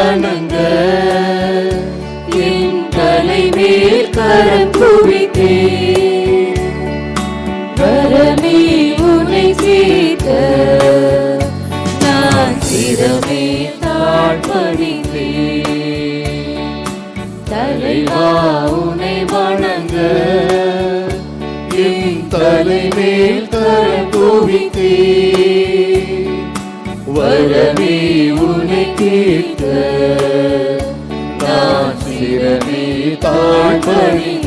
வணங்க என் தலைமேல் கரம் குவித்தேன். வரமே உன்னை சேர்த்த நான் சிரமே தாழ்பணிந்தேன். தலைவா உன்னை வணங்க என் தலைமேல் கரம் குவித்தேன். வரமே உன்னை கேட்க நான் சிரமே தாழ்பணிந்தேன்.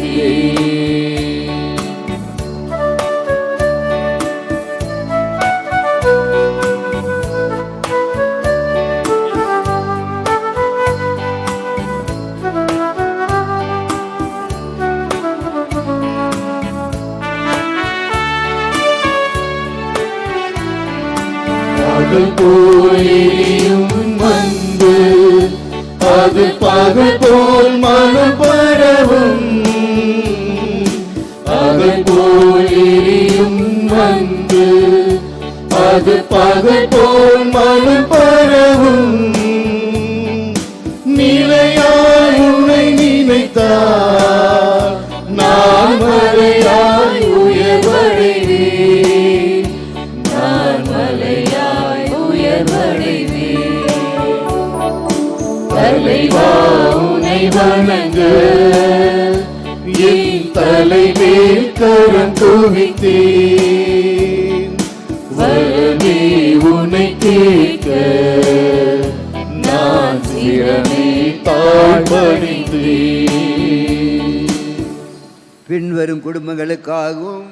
பகல் போலியும் வந்து அது பகல் போல் மனு பரவும். பகல் போலியும் வந்து அது பகல் போல் மனு பரவும். நிலையாய் உன்னை நினைத்தார் நான் மலையாய் உயர்வடைவேன். நான் மலையாய் உயர்வடைவேன். தலைவா உன்னை வணங்க என் தலைமேல் கரம் குவித்தேன். வரமே உன்னை கேட்க நான் சிரமே தாழ்பணிந்தேன். பின்வரும் குடும்பங்களுக்காகவும்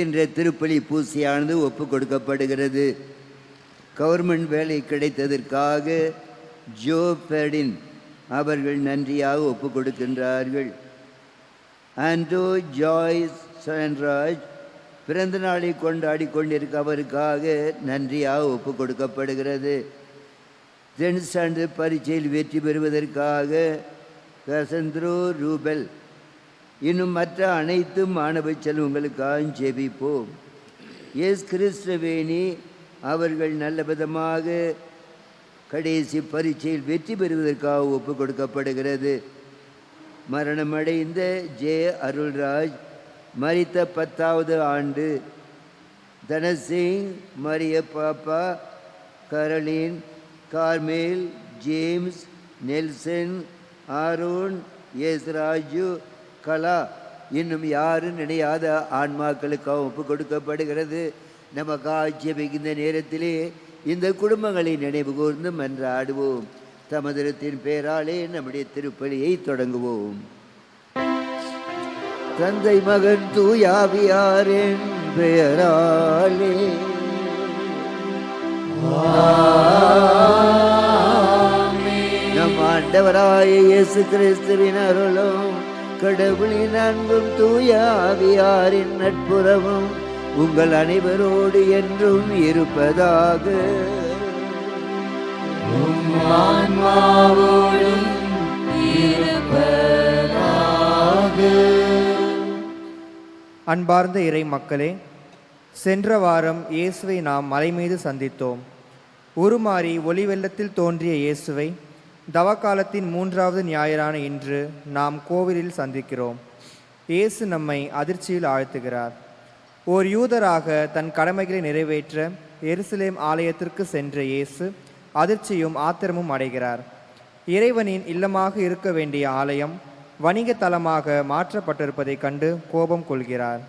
இன்றைய திருப்பலி பூசையானது ஒப்புக் கொடுக்கப்படுகிறது. கவர்மெண்ட் வேலை கிடைத்ததற்காக ஜோ பெர்டின் அவர்கள் நன்றியாக ஒப்புக் கொடுக்கின்றார்கள். ஆண்டோ ஜாய்ஸ் சன்ராஜ் பிறந்த நாளை கொண்டாடி கொண்டிருக்க அவருக்காக நன்றியாக ஒப்புக் கொடுக்கப்படுகிறது. தென்சாண்டு பரீட்சையில் வெற்றி பெறுவதற்காக கசந்திரோ ரூபல் இன்னும் மற்ற அனைத்து மாணவ செல்வங்களுக்காக ஜெபிப்போம். எஸ் கிறிஸ்தவேணி அவர்கள் நல்ல விதமாக கடைசி பரீட்சையில் வெற்றி பெறுவதற்காக ஒப்புக் கொடுக்கப்படுகிறது. மரணமடைந்த ஜே அருள்ராஜ் மரித்த 10வது ஆண்டு. Dhanasingh, Maria Pappa, Caroline, Carmel, James, Nelson, Aaron, S Raju, Kala இன்னும் யாரும் நினையாத ஆன்மாக்களுக்காக ஒப்புக் கொடுக்கப்படுகிறது. நமக்காக ஜெபிக்கின்ற நேரத்திலே இந்த குடும்பங்களை நினைவு கூர்ந்து மன்றாடுவோம். தமதிரத்தின் பெயராலே நம்முடைய திருப்பலியை தொடங்குவோம். தந்தை மகன் தூயாவியாரின் பெயராலே நம் ஆண்டவராய இயேசு கிறிஸ்துவின் அருளும் கடவுளின் அன்பும் தூயாவியாரின் நட்புறவும் உங்கள் அனைவரோடு என்றும் இருப்பதாக. அன்பார்ந்த இறை மக்களே, சென்ற வாரம் இயேசுவை நாம் மலை மீது சந்தித்தோம். உருமாறி ஒளி வெள்ளத்தில் தோன்றிய இயேசுவை தவக்காலத்தின் 3வது ஞாயிறான இன்று நாம் கோவிலில் சந்திக்கிறோம். இயேசு நம்மை அதிர்ச்சியில் ஆழ்த்துகிறார். ஓர் யூதராக தன் கடமைகளை நிறைவேற்ற எருசலேம் ஆலயத்திற்கு சென்ற இயேசு அதிர்ச்சியும் ஆத்திரமும் அடைகிறார். இறைவனின் இல்லமாக இருக்க வேண்டிய ஆலயம் வணிக தலமாக மாற்றப்பட்டிருப்பதைக் கண்டு கோபம் கொள்கிறார்.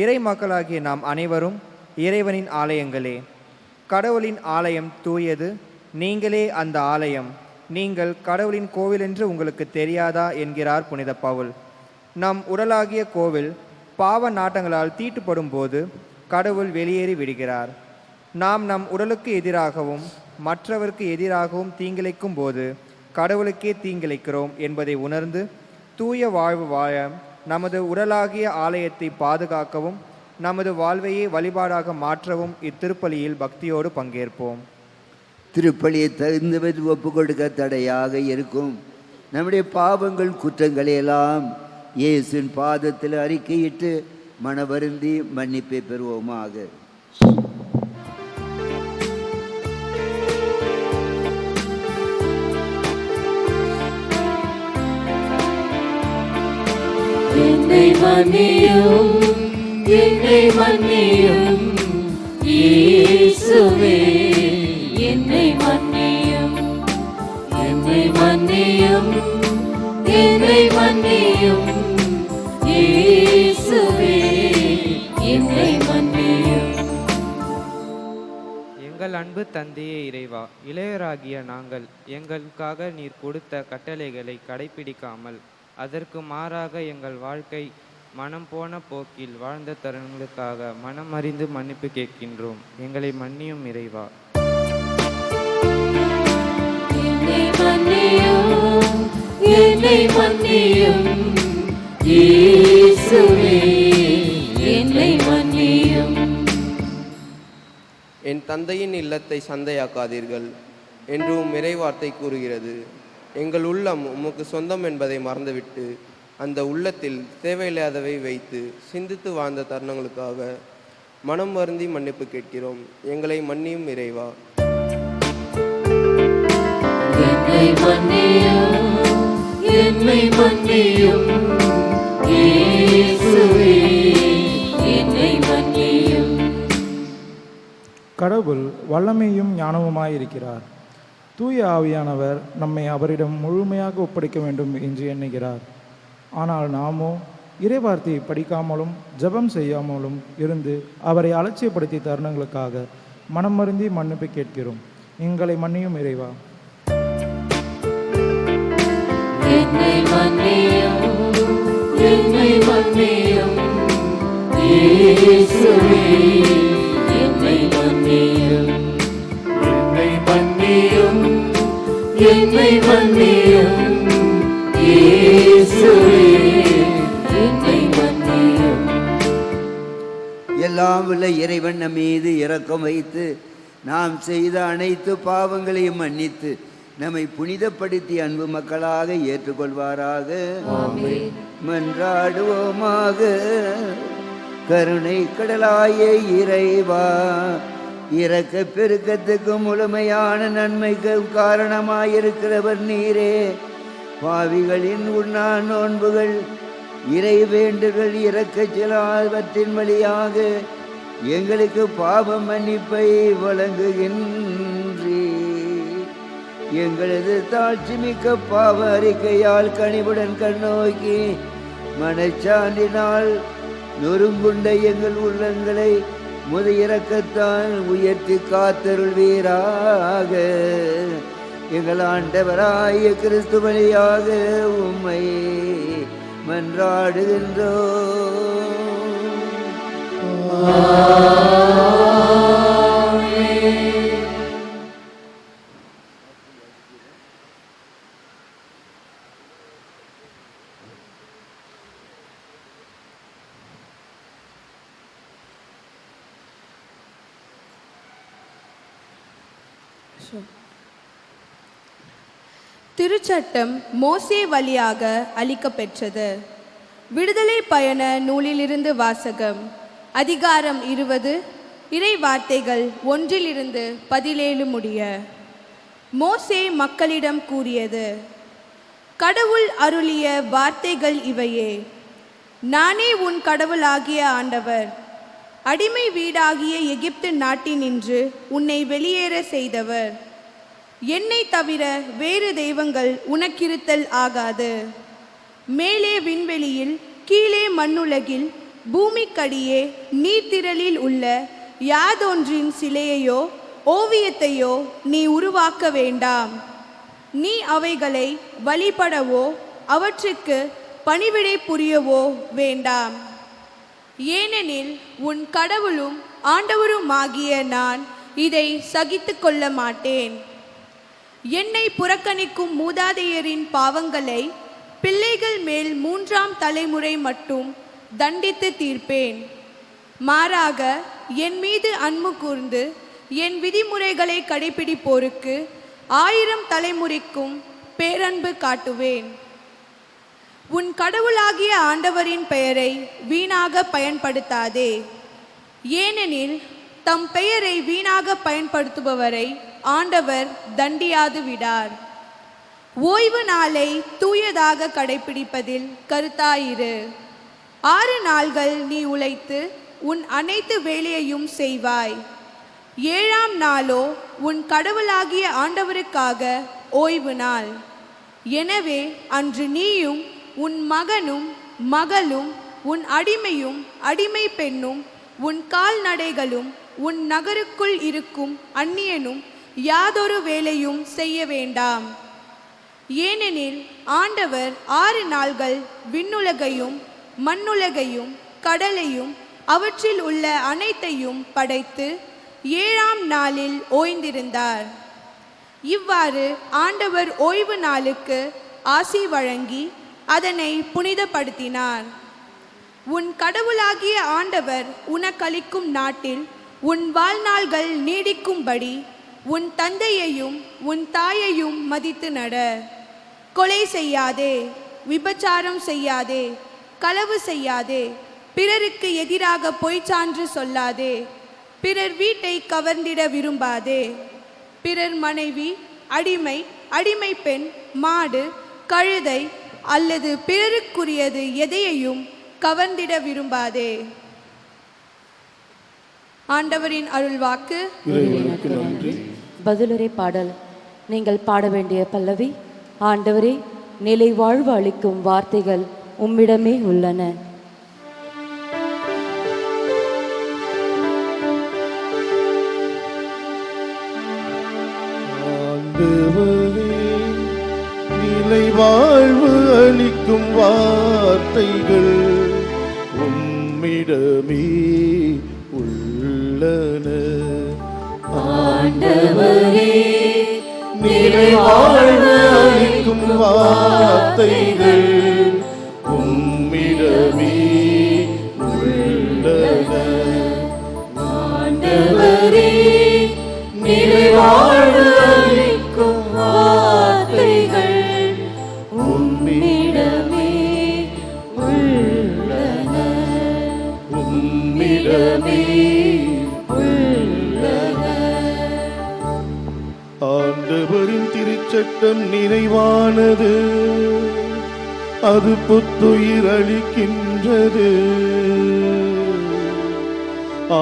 இறை மக்களாகிய நாம் அனைவரும் இறைவனின் ஆலயங்களே. கடவுளின் ஆலயம் தூயது, நீங்களே அந்த ஆலயம். நீங்கள் கடவுளின் கோவில் என்று உங்களுக்கு தெரியாதா என்கிறார் புனித பவுல். நம் உடலாகிய கோவில் பாவ நாட்டங்களால் தீட்டுப்படும் போது கடவுள் வெளியேறி விடுகிறார். நாம் நம் உடலுக்கு எதிராகவும் மற்றவருக்கு எதிராகவும் தீங்கிழைக்கும் போது கடவுளுக்கே தீங்கிழைக்கிறோம் என்பதை உணர்ந்து தூய வாழ்வு வாழ நமது உடலாகிய ஆலயத்தை பாதுகாக்கவும் நமது வாழ்வையே வழிபாடாக மாற்றவும் இத்திருப்பலியில் பக்தியோடு பங்கேற்போம். திருப்பலியை தகுந்தவது ஒப்பு கொடுக்க தடையாக இருக்கும் நம்முடைய பாவங்கள் குற்றங்களை எல்லாம் இயேசுவின் பாதத்தில் அறிக்கையிட்டு மனவருந்தி மன்னிப்பை பெறுவோமாக. என்னை மன்னியும் என்னை மன்னியும் இயேசுவே என்னை மன்னியும் என்னை மன்னியும் என்னை மன்னியும் இயேசுவே என்னை மன்னியும். எங்கள் அன்பு தந்தையே இறைவா, இளையராகிய நாங்கள் எங்களுக்காக நீர் கொடுத்த கட்டளைகளை கடைபிடிக்காமல் அதற்கு மாறாக எங்கள் வாழ்க்கை மனம் போன போக்கில் வாழ்ந்த தருணங்களுக்காக மனம் அறிந்து மன்னிப்பு கேட்கின்றோம். எங்களை மன்னியும் இறைவா. என்னை மன்னியும் என்னை மன்னியும் இயேசுவே என்னை மன்னியும். என் தந்தையின் இல்லத்தை சந்தையாக்காதீர்கள் என்றும் இறைவார்த்தை கூறுகிறது. எங்கள் உள்ளம் உமக்கு சொந்தம் என்பதை மறந்துவிட்டு அந்த உள்ளத்தில் தேவையில்லாதவை வைத்து சிந்தித்து வாழ்ந்த தருணங்களுக்காக மனம் வருந்தி மன்னிப்பு கேட்கிறோம். எங்களை மன்னியும் இறைவா. என்னை மன்னியும் என்னை மன்னியும் இயேசுவே என்னை மன்னியும். கடவுள் வல்லமையும் ஞானமுமாயிருக்கிறார். தூய ஆவியானவர் நம்மை அவரிடம் முழுமையாக ஒப்படைக்க வேண்டும் என்று எண்ணுகிறார். ஆனால் நாமோ இறைவார்த்தையை படிக்காமலும் ஜெபம் செய்யாமலும் இருந்து அவரை அலட்சியப்படுத்திய தருணங்களுக்காக மனம் வருந்தி மன்னிப்பு கேட்கிறோம். எங்களை மன்னியும் இறைவா. என்னை மன்னியும் என்னை மன்னியும் இயேசுவே என்னை மன்னியும் என்னை மன்னியும் என்னை மன்னியும் இயேசுவே என்னை மன்னியும். எல்லாம் உள்ள இறைவன் நம் மீது இரக்கம் வைத்து நாம் செய்த அனைத்து பாவங்களையும் மன்னித்து நம்மை புனிதப்படுத்தி அன்பு மக்களாக ஏற்றுக்கொள்வாராக. மன்றாடுவோமாக. கருணை கடலாய இறைவா, இரக்க பெருக்கத்துக்கும் முழுமையான நன்மைக்கும் காரணமாயிருக்கிறவர் நீரே. பாவிகளின் உண்ணா நோன்புகள், இறை வேண்டுகள், இரக்க சிலாவற்றின் வழியாக எங்களுக்கு பாவ மன்னிப்பை வழங்குகின்றீ. எங்களது தாழ்ச்சி மிக்க பாவ அறிக்கையால் கனிவுடன் கண்ணோக்கி மனச்சான்றினால் நொறுங்குண்ட எங்கள் உள்ளங்களை முது இரக்கத்தால் உயர்த்தி காத்தருள்வீராக. எங்கள் ஆண்டவராய கிறிஸ்து வழியாக உம்மை மன்றாடுகின்றோம். திருச்சட்டம் மோசே வழியாக அளிக்கப்பெற்றது. விடுதலை பயண நூலிலிருந்து வாசகம். அதிகாரம் 20, இறை வார்த்தைகள் 1-17 முடிய. மோசே மக்களிடம் கூறியது: கடவுள் அருளிய வார்த்தைகள் இவையே. நானே உன் கடவுளாகிய ஆண்டவர். அடிமை வீடாகிய எகிப்து நாட்டினின்று உன்னை வெளியேற செய்தவர். என்னை தவிர வேறு தெய்வங்கள் உனக்கிருத்தல் ஆகாது. மேலே விண்வெளியில், கீழே மண்ணுலகில், பூமிக்கடியே நீர்த்திரளில் உள்ள யாதொன்றின் சிலையையோ ஓவியத்தையோ நீ உருவாக்க வேண்டாம். நீ அவைகளை வழிபடவோ அவற்றுக்கு பணிவிடை புரியவோ வேண்டாம். ஏனெனில் உன் கடவுளும் ஆண்டவருமாகிய நான் இதை சகித்து கொள்ள மாட்டேன். என்னை புறக்கணிக்கும் மூதாதையரின் பாவங்களை பிள்ளைகள் மேல் 3ஆம் தலைமுறை மட்டும் தண்டித்து தீர்ப்பேன். மாறாக என் மீது அன்பு கூர்ந்து என் விதிமுறைகளை கடைபிடிப்போருக்கு 1000 தலைமுறைக்கும் பேரன்பு காட்டுவேன். உன் கடவுளாகிய ஆண்டவரின் பெயரை வீணாக பயன்படுத்தாதே. ஏனெனில் தம் பெயரை வீணாக பயன்படுத்துபவரை ஆண்டவர் தண்டியாது விடார். ஓய்வு நாளை தூயதாக கடைபிடிப்பதில் கருத்தாயிரு. 6 நாள்கள் நீ உழைத்து உன் அனைத்து வேலையையும் செய்வாய். 7ஆம் நாளோ உன் கடவுளாகிய ஆண்டவருக்காக ஓய்வு நாள். எனவே அன்று நீயும் உன் மகனும் மகளும் உன் அடிமையும் அடிமை பெண்ணும் உன் கால்நடைகளும் உன் நகருக்குள் இருக்கும் அந்நியனும் யாதொரு வேலையும் செய்ய வேண்டாம். ஏனெனில் ஆண்டவர் 6 நாள்கள் விண்ணுலகையும் மண்ணுலகையும் கடலையும் அவற்றில் உள்ள அனைத்தையும் படைத்து 7ஆம் நாளில் ஓய்ந்திருந்தார். இவ்வாறு ஆண்டவர் ஓய்வு நாளுக்கு ஆசி வழங்கி அதனை புனிதப்படுத்தினார். உன் கடவுளாகிய ஆண்டவர் உனக்களிக்கும் நாட்டில் உன் வாழ்நாள்கள் நீடிக்கும்படி உன் தந்தையையும் உன் தாயையும் மதித்து நட. கொலை செய்யாதே, விபச்சாரம் செய்யாதே, களவு செய்யாதே, பிறருக்கு எதிராக பொய்ச்சான்று சொல்லாதே, பிறர் வீட்டை கவர்ந்திட விரும்பாதே, பிறர் மனைவி, அடிமை, அடிமை பெண், மாடு, கழுதை அல்லது பிறருக்குரியது எதையையும் கவர்ந்திட விரும்பாதே. ஆண்டவரின் அருள்வாக்கு. இறைவனுக்கு நன்றி. பதிலுரை பாடல். நீங்கள் பாட வேண்டிய பல்லவி: ஆண்டவரே, நிலை வாழ்வு அளிக்கும் வார்த்தைகள் உம்மிடமே உள்ளன. ஆண்டவரே, நிலை வாழ்வு அளிக்கும் வார்த்தைகள் உம்மிடமே உள்ளன. ஆண்டவரே, நிலை வாழ்வு அளிக்கும் வார்த்தைகள் உம்மிடமே உள்ளன. ஆண்டவரே, நிலை வாழ்வு அளிக்கும் வார்த்தைகள் உம்மிடமே உள்ளன. உம்மிடமே உள்ளன. ஆண்டவரின் திருச்சட்டம் நிறைவானது, அது புத்துயிர் அளிக்கின்றது.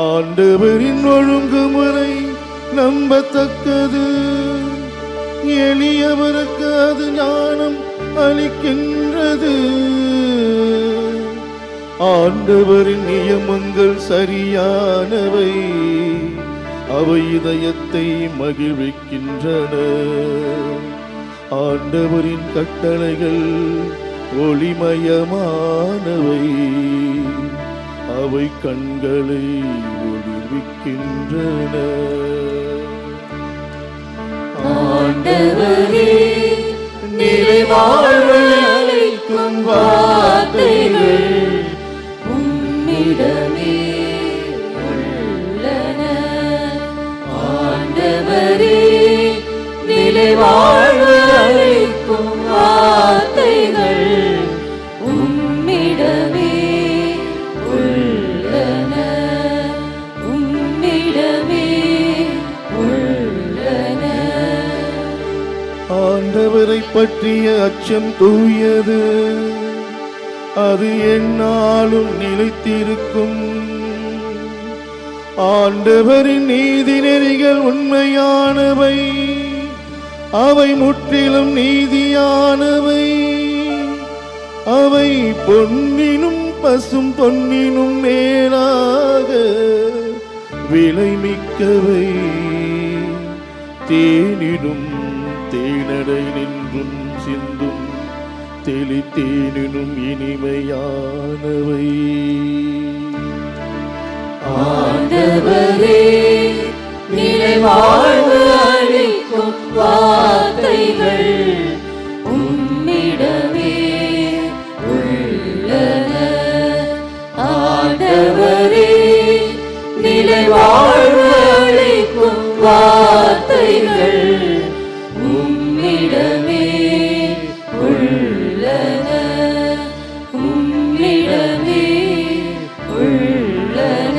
ஆண்டவரின் ஒழுங்குமுறை நம்பத்தக்கது, எளியவருக்கு அது ஞானம் அளிக்கின்றது. ஆண்டவரின் நியமங்கள் சரியானவை, அவை இதயத்தை மகிழ்விக்கின்றன. ஆண்டவரின் கட்டளைகள் ஒளிமயமானவை, அவை கண்களை ஒளிர்விக்கின்றன. ஆண்டவரே, நிலை வாழ்வு அளிக்கும் வார்த்தைகள் உம்மிடமே உள்ளன. ஆண்டவரே, நிலை வாழ்வு அளிக்கும் வார்த்தைகள் உம்மிடமே உள்ளன. உம்மிடமே உள்ளன. ஆண்டவரை பற்றிய அச்சம் தூயது, அது எந்நாளும் நிலைத்திருக்கும். ஆண்டவரின் நீதி நெறிகள் உண்மையானவை, அவை முற்றிலும் நீதியானவை. அவை பொன்னினும் பசும் பொன்னினும் மேலாக விலைமிக்கவை. தேனினும் தேனடை நின்றும் சிந்தும் தெளித்தேனினும் இனிமையானவை. ஆண்டவரே, நிலை வாழ்வு அளிக்கும் வார்த்தைகள் உம்மிடமே உள்ளன. ஆண்டவரே, நிலை வாழ்வு அளிக்கும் வார்த்தைகள் உம்மிடமே உள்ளன. உம்மிடமே உள்ளன.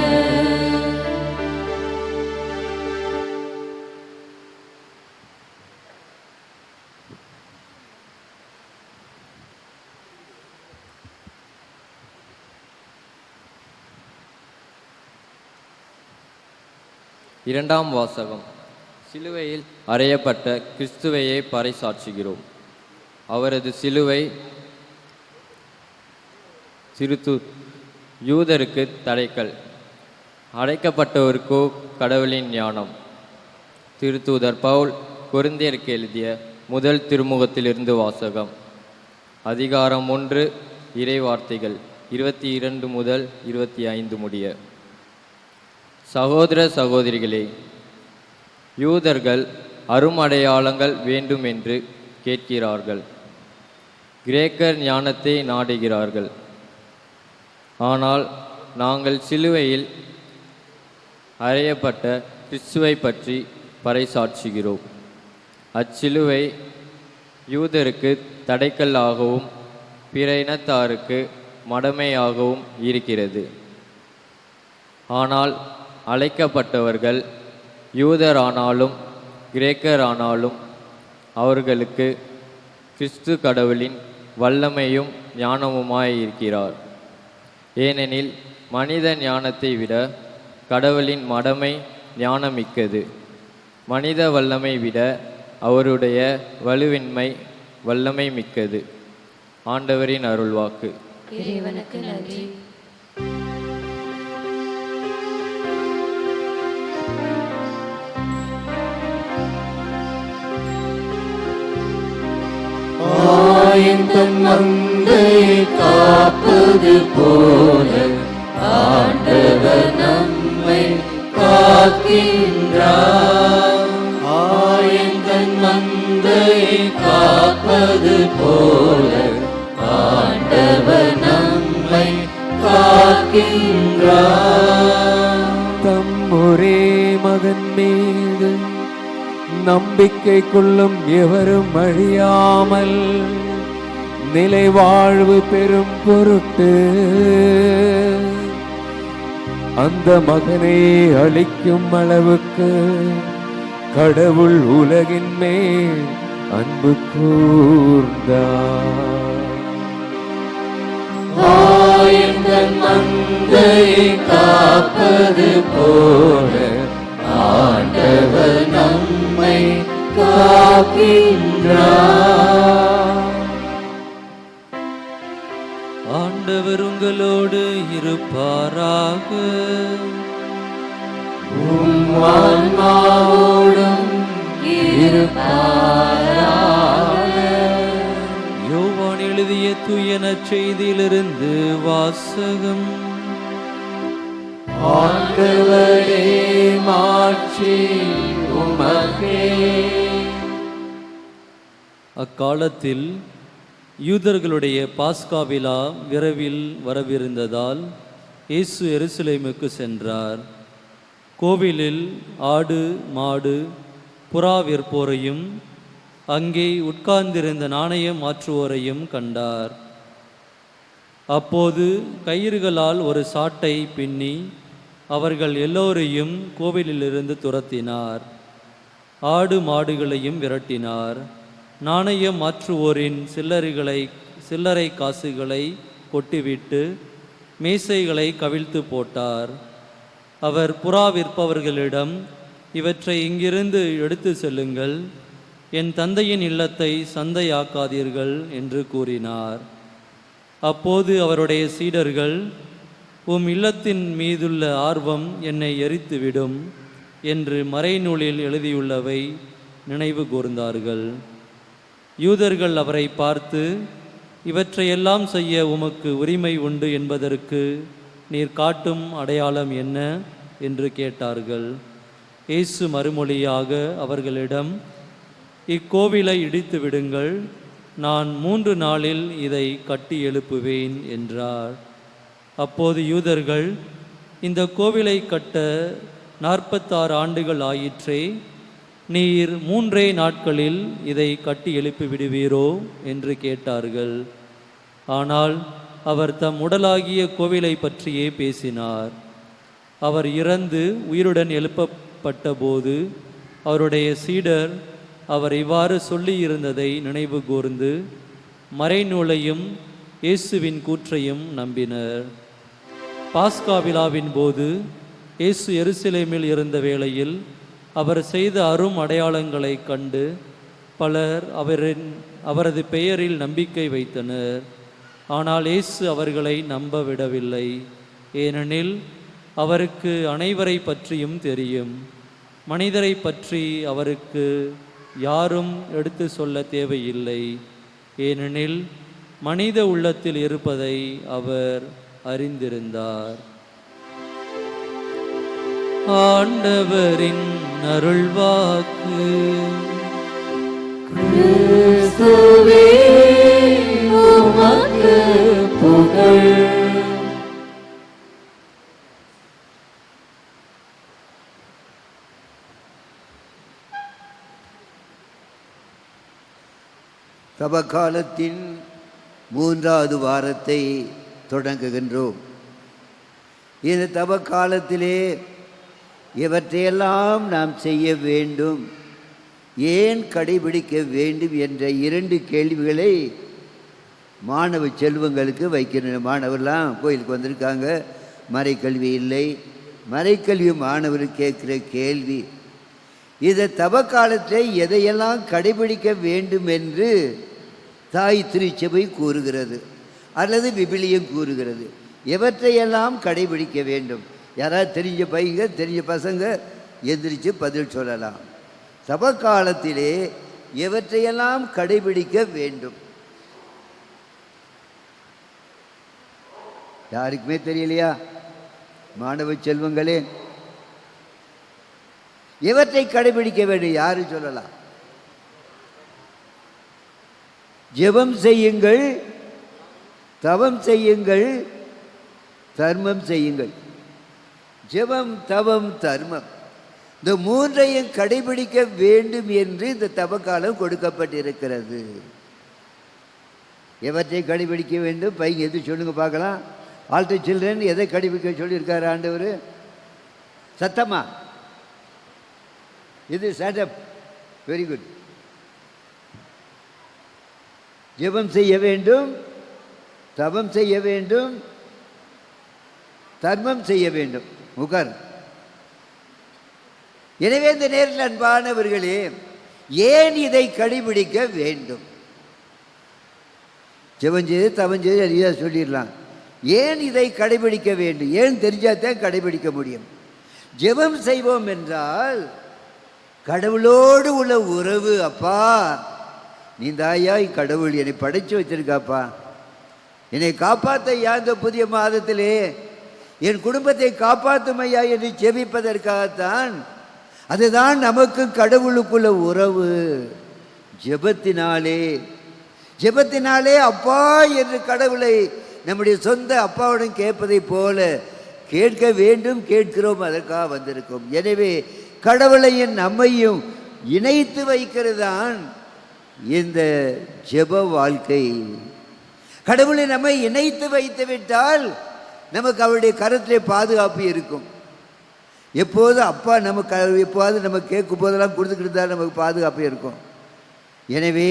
இரண்டாம் வாசகம். சிலுவையில் அறையப்பட்ட கிறிஸ்துவையே பறைசாற்றுகிறோம். அவரது சிலுவை யூதருக்கு தடைக்கல், அடைக்கப்பட்டவருக்கோ கடவுளின் ஞானம். திருத்தூதர் பவுல் கொரிந்தியருக்கு எழுதிய முதல் திருமுகத்திலிருந்து வாசகம். அதிகாரம் 1, இறை வார்த்தைகள் 22 முதல் 25 முடிய. சகோதர சகோதரிகளே, யூதர்கள் அருமடையாளங்கள் வேண்டும் என்று கேட்கிறார்கள். கிரேக்கர் ஞானத்தை நாடுகிறார்கள். ஆனால் நாங்கள் சிலுவையில் அறையப்பட்ட கிறிஸ்துவை பற்றி பறைசாற்றுகிறோம். அச்சிலுவை யூதருக்கு தடைக்கல்லாகவும் பிற இனத்தாருக்கு மடமையாகவும் இருக்கிறது. ஆனால் அழைக்கப்பட்டவர்கள் யூதரானாலும் கிரேக்கரானாலும் அவர்களுக்கு கிறிஸ்து கடவுளின் வல்லமையும் ஞானமுமாயிருக்கிறார். ஏனெனில் மனித ஞானத்தை விட கடவுளின் மடமை ஞானமிக்கது. மனித வல்லமை விட அவருடைய வலுவின்மை வல்லமை மிக்கது. ஆண்டவரின் அருள்வாக்கு. இறைவனுக்கு நன்றி. ஆயந்தன் மந்தையை காப்பது போல ஆண்டவர் நம்மை காக்கின்றார். ஆயந்தன் மந்தையை காப்பது போல ஆண்டவர் நம்மை காக்கின்றார். தம் ஒரே மகன் மீது நம்பிக்கை கொள்ளும் எவரும் அழியாமல் நிலை வாழ்வு பெறும் பொருட்டு அந்த மகனை அளிக்கும் அளவுக்கு கடவுள் உலகின் மேல் அன்பு கூர்ந்தார். ஆயந்தன் மந்தையை காப்பது போல ஆண்டவர் நம்மை காக்கின்றார். ஆண்டவர் உங்களோடு இருப்பாராக. உம் ஆன்மாவோடும் இருப்பாராக. யோவான் எழுதிய தூய நற்செய்தியிலிருந்து வாசகம். ஆண்டவரே மாட்சி உமக்கே. அக்காலத்தில் யூதர்களுடைய பாஸ்கா விழா விரைவில் வரவிருந்ததால் இயேசு எருசலேமுக்கு சென்றார். கோவிலில் ஆடு மாடு புறா விற்போரையும் அங்கே உட்கார்ந்திருந்த நாணயம் மாற்றுவோரையும் கண்டார். அப்போது கயிறுகளால் ஒரு சாட்டை பின்னி அவர்கள் எல்லோரையும் கோவிலிலிருந்து துரத்தினார். ஆடு மாடுகளையும் விரட்டினார். நாணயம் மாற்றுவோரின் சில்லறை காசுகளை கொட்டிவிட்டு மேசைகளை கவிழ்த்து போட்டார். அவர் புறா விற்பவர்களிடம், இவற்றை இங்கிருந்து எடுத்து செல்லுங்கள், என் தந்தையின் இல்லத்தை சந்தையாக்காதீர்கள் என்று கூறினார். அப்போது அவருடைய சீடர்கள், உம் இல்லத்தின் மீதுள்ள ஆர்வம் என்னை எரித்துவிடும் என்று மறைநூலில் எழுதியுள்ளவை நினைவு கூர்ந்தார்கள். யூதர்கள் அவரை பார்த்து, இவற்றையெல்லாம் செய்ய உமக்கு உரிமை உண்டு என்பதற்கு நீர் காட்டும் அடையாளம் என்ன என்று கேட்டார்கள். இயேசு மறுமொழியாக அவர்களிடம், இக்கோவிலை இடித்து விடுங்கள், நான் 3 நாளில் இதை கட்டி எழுப்புவேன் என்றார். அப்போது யூதர்கள், இந்த கோவிலை கட்ட 46 ஆண்டுகள் ஆயிற்றே, நீர் 3 நாட்களில் இதை கட்டி எழுப்பி விடுவீரோ என்று கேட்டார்கள். ஆனால் அவர் தம் உடலாகிய கோவிலை பற்றியே பேசினார். அவர் இறந்து உயிருடன் எழுப்பப்பட்ட போது அவருடைய சீடர் அவர் இவ்வாறு சொல்லியிருந்ததை நினைவு கூர்ந்து மறைநூலையும் இயேசுவின் கூற்றையும் நம்பினர். பாஸ்கா விழாவின் போது இயேசு எருசலேமில் இருந்த வேளையில் அவர் செய்த அரும் அடையாளங்களைக் கண்டு பலர் அவரது பெயரில் நம்பிக்கை வைத்தனர். ஆனால் இயேசு அவர்களை நம்ப விடவில்லை. ஏனெனில் அவருக்கு அனைவரை பற்றியும் தெரியும். மனிதரை பற்றி அவருக்கு யாரும் எடுத்து சொல்ல தேவையில்லை. ஏனெனில் மனித உள்ளத்தில் இருப்பதை அவர் அறிந்திருந்தார். ஆண்டவரின் அருள்வாக்கு. கிறிஸ்துவே உமக்கு புகழ். தவக்காலத்தின் 3வது வாரத்தை தொடங்குகின்றோம். இந்த தவக்காலத்திலே இவற்றையெல்லாம் நாம் செய்ய வேண்டும், ஏன் கடைபிடிக்க வேண்டும் என்ற 2 கேள்விகளை மாணவ செல்வங்களுக்கு வைக்கிற. மாணவர்லாம் கோயிலுக்கு வந்திருக்காங்க, மறைக்கல்வி இல்லை. மறைக்கல்வி மாணவர்கள் கேட்குற கேள்வி, இதை தவக்காலத்தில் எதையெல்லாம் கடைபிடிக்க வேண்டும் என்று தாய் திருச்சபை கூறுகிறது அல்லது விபிலியம் கூறுகிறது. எவற்றையெல்லாம் கடைபிடிக்க வேண்டும்? யாராவது தெரிஞ்ச பையங்க, தெரிஞ்ச பசங்க எந்திரிச்சு பதில் சொல்லலாம். தவக்காலத்திலே எவற்றையெல்லாம் கடைபிடிக்க வேண்டும்? யாருக்குமே தெரியலையா? மாணவ செல்வங்களே, எவற்றை கடைபிடிக்க வேண்டும்? யாரு சொல்லலாம்? ஜெபம் செய்யுங்கள், தவம் செய்யுங்கள், தர்மம் செய்யுங்கள். ஜெபம், தவம், தர்மம், இந்த 3ஐயும் கடைபிடிக்க வேண்டும் என்று இந்த தவக்காலம் கொடுக்கப்பட்டிருக்கிறது. எவற்றை கடைபிடிக்க வேண்டும்? பையன் எது சொல்லுங்க பார்க்கலாம். ஆல்டர் சில்ட்ரன் எதை கடைபிடிக்க சொல்லியிருக்காரு ஆண்டவர்? சத்தமா இது ஸ்டாண்டப். Very good. ஜெபம் செய்ய வேண்டும், தவம் செய்ய வேண்டும், தர்மம் செய்ய வேண்டும். உட்கார். எனவே இந்த நேரில் அன்பானவர்களே, ஏன் இதை கடைபிடிக்க வேண்டும்? ஜெபம் செய்து தவம் செய்து சரியா சொல்லிடலாம். ஏன் இதை கடைபிடிக்க வேண்டும்? ஏன் தெரிஞ்சாதான் கடைபிடிக்க முடியும். ஜெபம் செய்வோம் என்றால் கடவுளோடு உள்ள உறவு. அப்பா, நீ தாயா கடவுள் என்னை படைச்சு வச்சிருக்காப்பா, என்னை காப்பாற்ற இந்த புதிய மாதத்திலே என் குடும்பத்தை காப்பாற்றும் ஐயா என்று ஜெபிப்பதற்காகத்தான். அதுதான் நமக்கு கடவுளுக்குள்ள உறவு. ஜெபத்தினாலே ஜெபத்தினாலே அப்பா என்று கடவுளை நம்முடைய சொந்த அப்பாவுடன் கேட்பதை போல கேட்க வேண்டும். கேட்கிறோம், அதற்காக வந்திருக்கோம். எனவே கடவுளையும் நம்மையும் இணைத்து வைக்கிறது தான் இந்த ஜெப வாழ்க்கை. கடவுளை நம்மை இணைத்து வைத்து விட்டால் நமக்கு அவருடைய கருத்திலே பாதுகாப்பு இருக்கும். எப்போது அப்பா நமக்கு எப்போது நம்ம கேட்கும் போதெல்லாம் கொடுத்துக்கிட்டு தான் நமக்கு பாதுகாப்பு இருக்கும். எனவே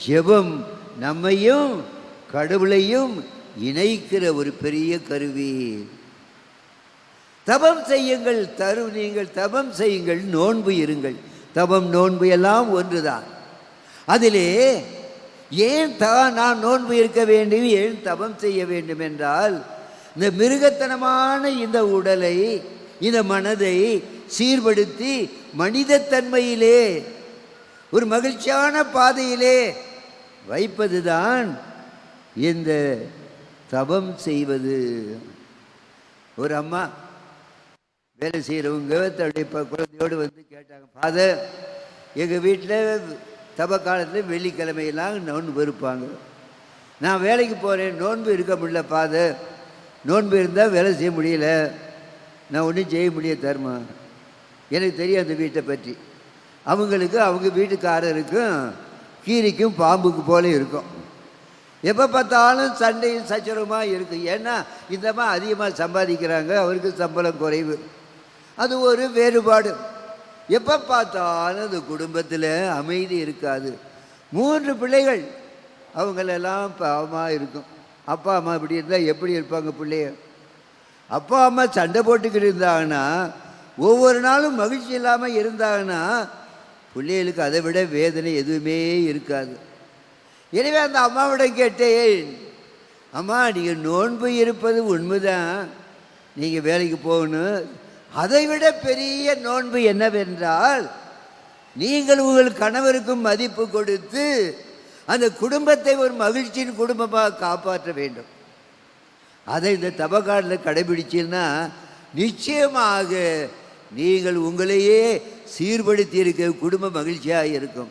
ஜெபம் நம்மையும் கடவுளையும் இணைக்கிற ஒரு பெரிய கருவி. தபம் செய்யுங்கள், நீங்கள் தபம் செய்யுங்கள், நோன்பு இருங்கள். தபம் நோன்பு எல்லாம் ஒன்றுதான். அதிலே ஏன் நான் நோன்பு இருக்க வேண்டும், ஏன் தபம் செய்ய வேண்டும் என்றால், இந்த மிருகத்தனமான இந்த உடலை, இந்த மனதை சீர்படுத்தி மனிதத்தன்மையிலே ஒரு மகிழ்ச்சியான பாதையிலே வைப்பதுதான் இந்த தபம் செய்வது. ஒரு அம்மா வேலை செய்கிறவங்க தன்னுடைய குழந்தையோடு வந்து கேட்டாங்க, ஃபாதர், எங்கள் வீட்டில் தப காலத்தில் வெள்ளிக்கிழமையெல்லாம் நோன்பு இருப்பாங்க, நான் வேலைக்கு போகிறேன், நோன்பு இருக்க முடியல ஃபாதர், நோன்பு இருந்தால் வேலை செய்ய முடியல, நான் ஒன்றும் செய்ய முடிய தருமா. எனக்கு தெரியும் அந்த வீட்டை பற்றி. அவங்களுக்கு அவங்க வீட்டுக்காரருக்கும் கீரிக்கும் பாம்புக்கு போல இருக்கும். எப்போ பார்த்தாலும் சண்டையும் சச்சரவுமாக இருக்குது. ஏன்னா இந்தமா அதிகமாக சம்பாதிக்கிறாங்க, அவருக்கு சம்பளம் குறைவு. அது ஒரு வேறுபாடு. எப்போ பார்த்தாலும் அந்த குடும்பத்தில் அமைதி இருக்காது. 3 பிள்ளைகள், அவங்களெல்லாம் பாவமாக இருக்கும். அப்பா அம்மா இப்படி இருந்தால் எப்படி இருப்பாங்க பிள்ளைய? அப்பா அம்மா சண்டை போட்டுக்கிட்டு இருந்தாங்கன்னா, ஒவ்வொரு நாளும் மகிழ்ச்சி இல்லாமல் இருந்தாங்கன்னா, பிள்ளைகளுக்கு அதை விட வேதனை எதுவுமே இருக்காது. எனவே அந்த அம்மாவிடம் கேட்டேன், அம்மா நீங்கள் நோன்பு இருப்பது உண்மைதான், நீங்கள் வேலைக்கு போகணும். அதை விட பெரிய நோன்பு என்னவென்றால், நீங்கள் உங்கள் கணவருக்கும் மதிப்பு கொடுத்து அந்த குடும்பத்தை ஒரு மகிழ்ச்சியின் குடும்பமாக காப்பாற்ற வேண்டும். அதை இந்த தபக்காட்டில் கடைபிடிச்சின்னா நிச்சயமாக நீங்கள் உங்களையே சீர்படுத்தி இருக்க குடும்ப மகிழ்ச்சியாக இருக்கும்.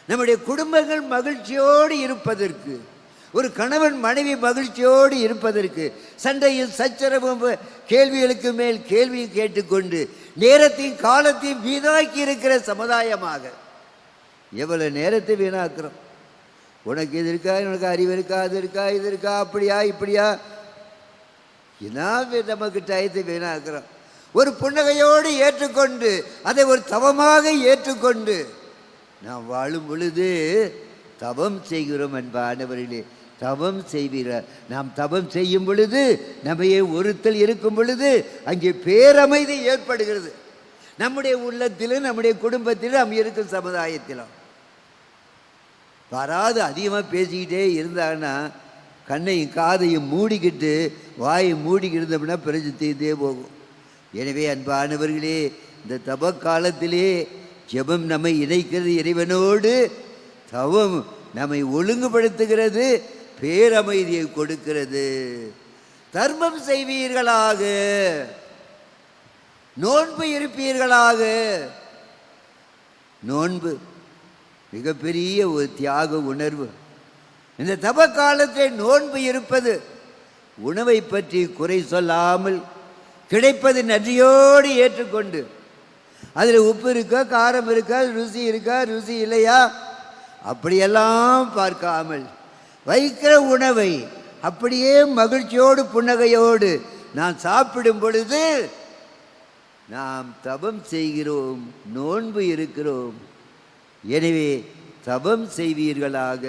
நம்முடைய குடும்பங்கள் மகிழ்ச்சியோடு இருப்பதற்கு, ஒரு கணவன் மனைவி மகிழ்ச்சியோடு இருப்பதற்கு, சண்டையில் சச்சரவும் கேள்விகளுக்கு மேல் கேள்வியை கேட்டுக்கொண்டு நேரத்தையும் காலத்தையும் வீணாக்கி இருக்கிற சமுதாயமாக எவ்வளோ நேரத்தை வீணாக்குறோம். உனக்கு இது இருக்கா, உனக்கு அறிவு இருக்கா, அது இருக்கா, இது இருக்கா, அப்படியா இப்படியா, என்ன நமக்கு டயத்தை வீணாக்குறோம். ஒரு புன்னகையோடு ஏற்றுக்கொண்டு அதை ஒரு தவமாக ஏற்றுக்கொண்டு நாம் வாழும் பொழுது தவம் செய்கிறோம் அன்பானவர்களே. தவம் செய்வீர்கள். நாம் தவம் செய்யும் பொழுது, நம்மையே ஒருத்தல் இருக்கும் பொழுது அங்கே பேரமைதி ஏற்படுகிறது. நம்முடைய உள்ளத்திலும் நம்முடைய குடும்பத்திலும் நம்ம இருக்கும் சமுதாயத்திலும். வராது அதிகமாக பேசிக்கிட்டே இருந்தாங்கன்னா கண்ணையும் காதையும் மூடிக்கிட்டு வாயை மூடிக்கிட்டு இருந்தோம்னா பிரச்சனை தீர்ந்தே போகும். எனவே அன்பானவர்களே, இந்த தப காலத்திலே ஜெபம் நம்மை இணைக்கிறது இறைவனோடு, தவம் நம்மை ஒழுங்குபடுத்துகிறது, பேரமைதியை கொடுக்கிறது. தர்மம் செய்வீர்களாக, நோன்பு இருப்பீர்களாக. நோன்பு மிகப்பெரிய ஒரு தியாக உணர்வு. இந்த தப காலத்தில் நோன்பு இருப்பது, உணவை பற்றி குறை சொல்லாமல் கிடைப்பது நன்றியோடு ஏற்றுக்கொண்டு, அதில் உப்பு இருக்கா, காரம் இருக்கா, ருசி இருக்கா, ருசி இல்லையா, அப்படியெல்லாம் பார்க்காமல் வைக்கிற உணவை அப்படியே மகிழ்ச்சியோடு புன்னகையோடு நான் சாப்பிடும் பொழுது நாம் தபம் செய்கிறோம், நோன்பு இருக்கிறோம். எனவே தபம் செய்வீர்களாக,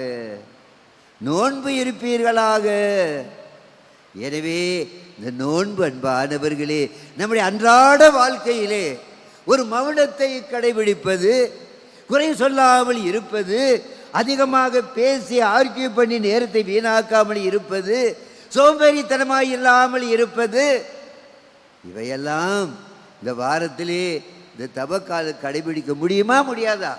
நோன்பு இருப்பீர்களாக. எனவே இந்த நோன்பு அன்பானவர்களே, நம்முடைய அன்றாட வாழ்க்கையிலே ஒரு மௌனத்தை கடைபிடிப்பது, குறை சொல்லாமல் இருப்பது, அதிகமாக பேசி ஆர்கியூ பண்ணி நேரத்தை வீணாக்காமல் இருப்பது, சோம்பேறித்தனமாக இல்லாமல் இருப்பது, இவையெல்லாம் இந்த வாரத்திலே இந்த தபக்கால கடைபிடிக்க முடியுமா முடியாதா?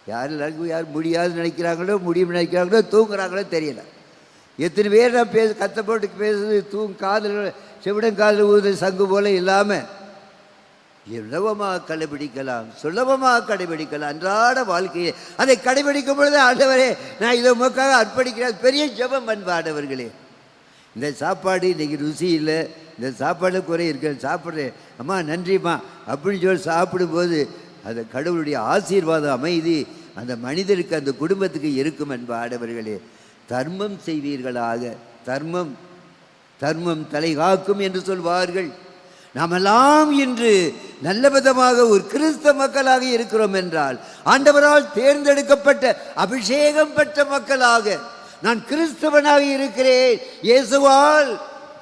யார் முடியாதுன்னு நினைக்கிறாங்களோ, முடியும்னு நினைக்கிறாங்களோ, தூங்குறாங்களோ தெரியல. எத்தனை பேர் நான் கத்த போட்டு பேசுறது காதில் செவிடங்காதில் ஊது சங்கு போல இல்லாமல் சுலபமாக கடைபிடிக்கலாம், சுலபமாக கடைபிடிக்கலாம் அன்றாட வாழ்க்கையை. அதை கடைபிடிக்கும் பொழுது ஆண்டவரே நான் இதை உமக்காக அர்ப்பணிக்கிறேன். பெரிய ஜெபம் அன்பானவர்களே. இந்த சாப்பாடு இன்றைக்கி ருசி இல்லை, இந்த சாப்பாடு குறை இருக்க, சாப்பிட்றேன் அம்மா நன்றிம்மா அப்படின்னு சொல்லி சாப்பிடும்போது அந்த கடவுளுடைய ஆசீர்வாதம் அமைதி அந்த மனிதருக்கு அந்த குடும்பத்துக்கு இருக்கும் அன்பானவர்களே. தர்மம் செய்வீர்களாக. தர்மம் தர்மம் தலை காக்கும் என்று சொல்வார்கள். நாமெல்லாம் இன்று நல்ல விதமாக ஒரு கிறிஸ்தவ மக்களாக இருக்கிறோம் என்றால், ஆண்டவரால் தேர்ந்தெடுக்கப்பட்ட அபிஷேகம் பெற்ற மக்களாக நான் கிறிஸ்தவனாக இருக்கிறேன், இயேசுவால்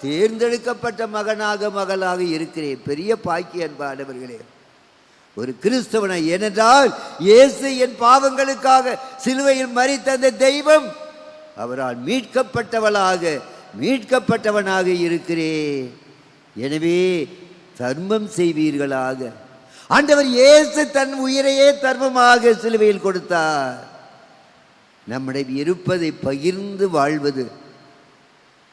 தேர்ந்தெடுக்கப்பட்ட மகனாக மகளாக இருக்கிறேன். பெரிய பாக்கியம் அன்பானவர்களே ஒரு கிறிஸ்தவனை. ஏனென்றால் இயேசு என் பாவங்களுக்காக சிலுவையில் மரித்த அந்த தெய்வம், அவரால் மீட்கப்பட்டவனாக இருக்கிறேன். எனவே தர்மம் செய்வீர்களாக. ஆண்டவர் இயேசு தன் உயிரையே தர்மமாக சிலுவையில் கொடுத்தார். நம்முடைய இருப்பதை பகிர்ந்து வாழ்வது.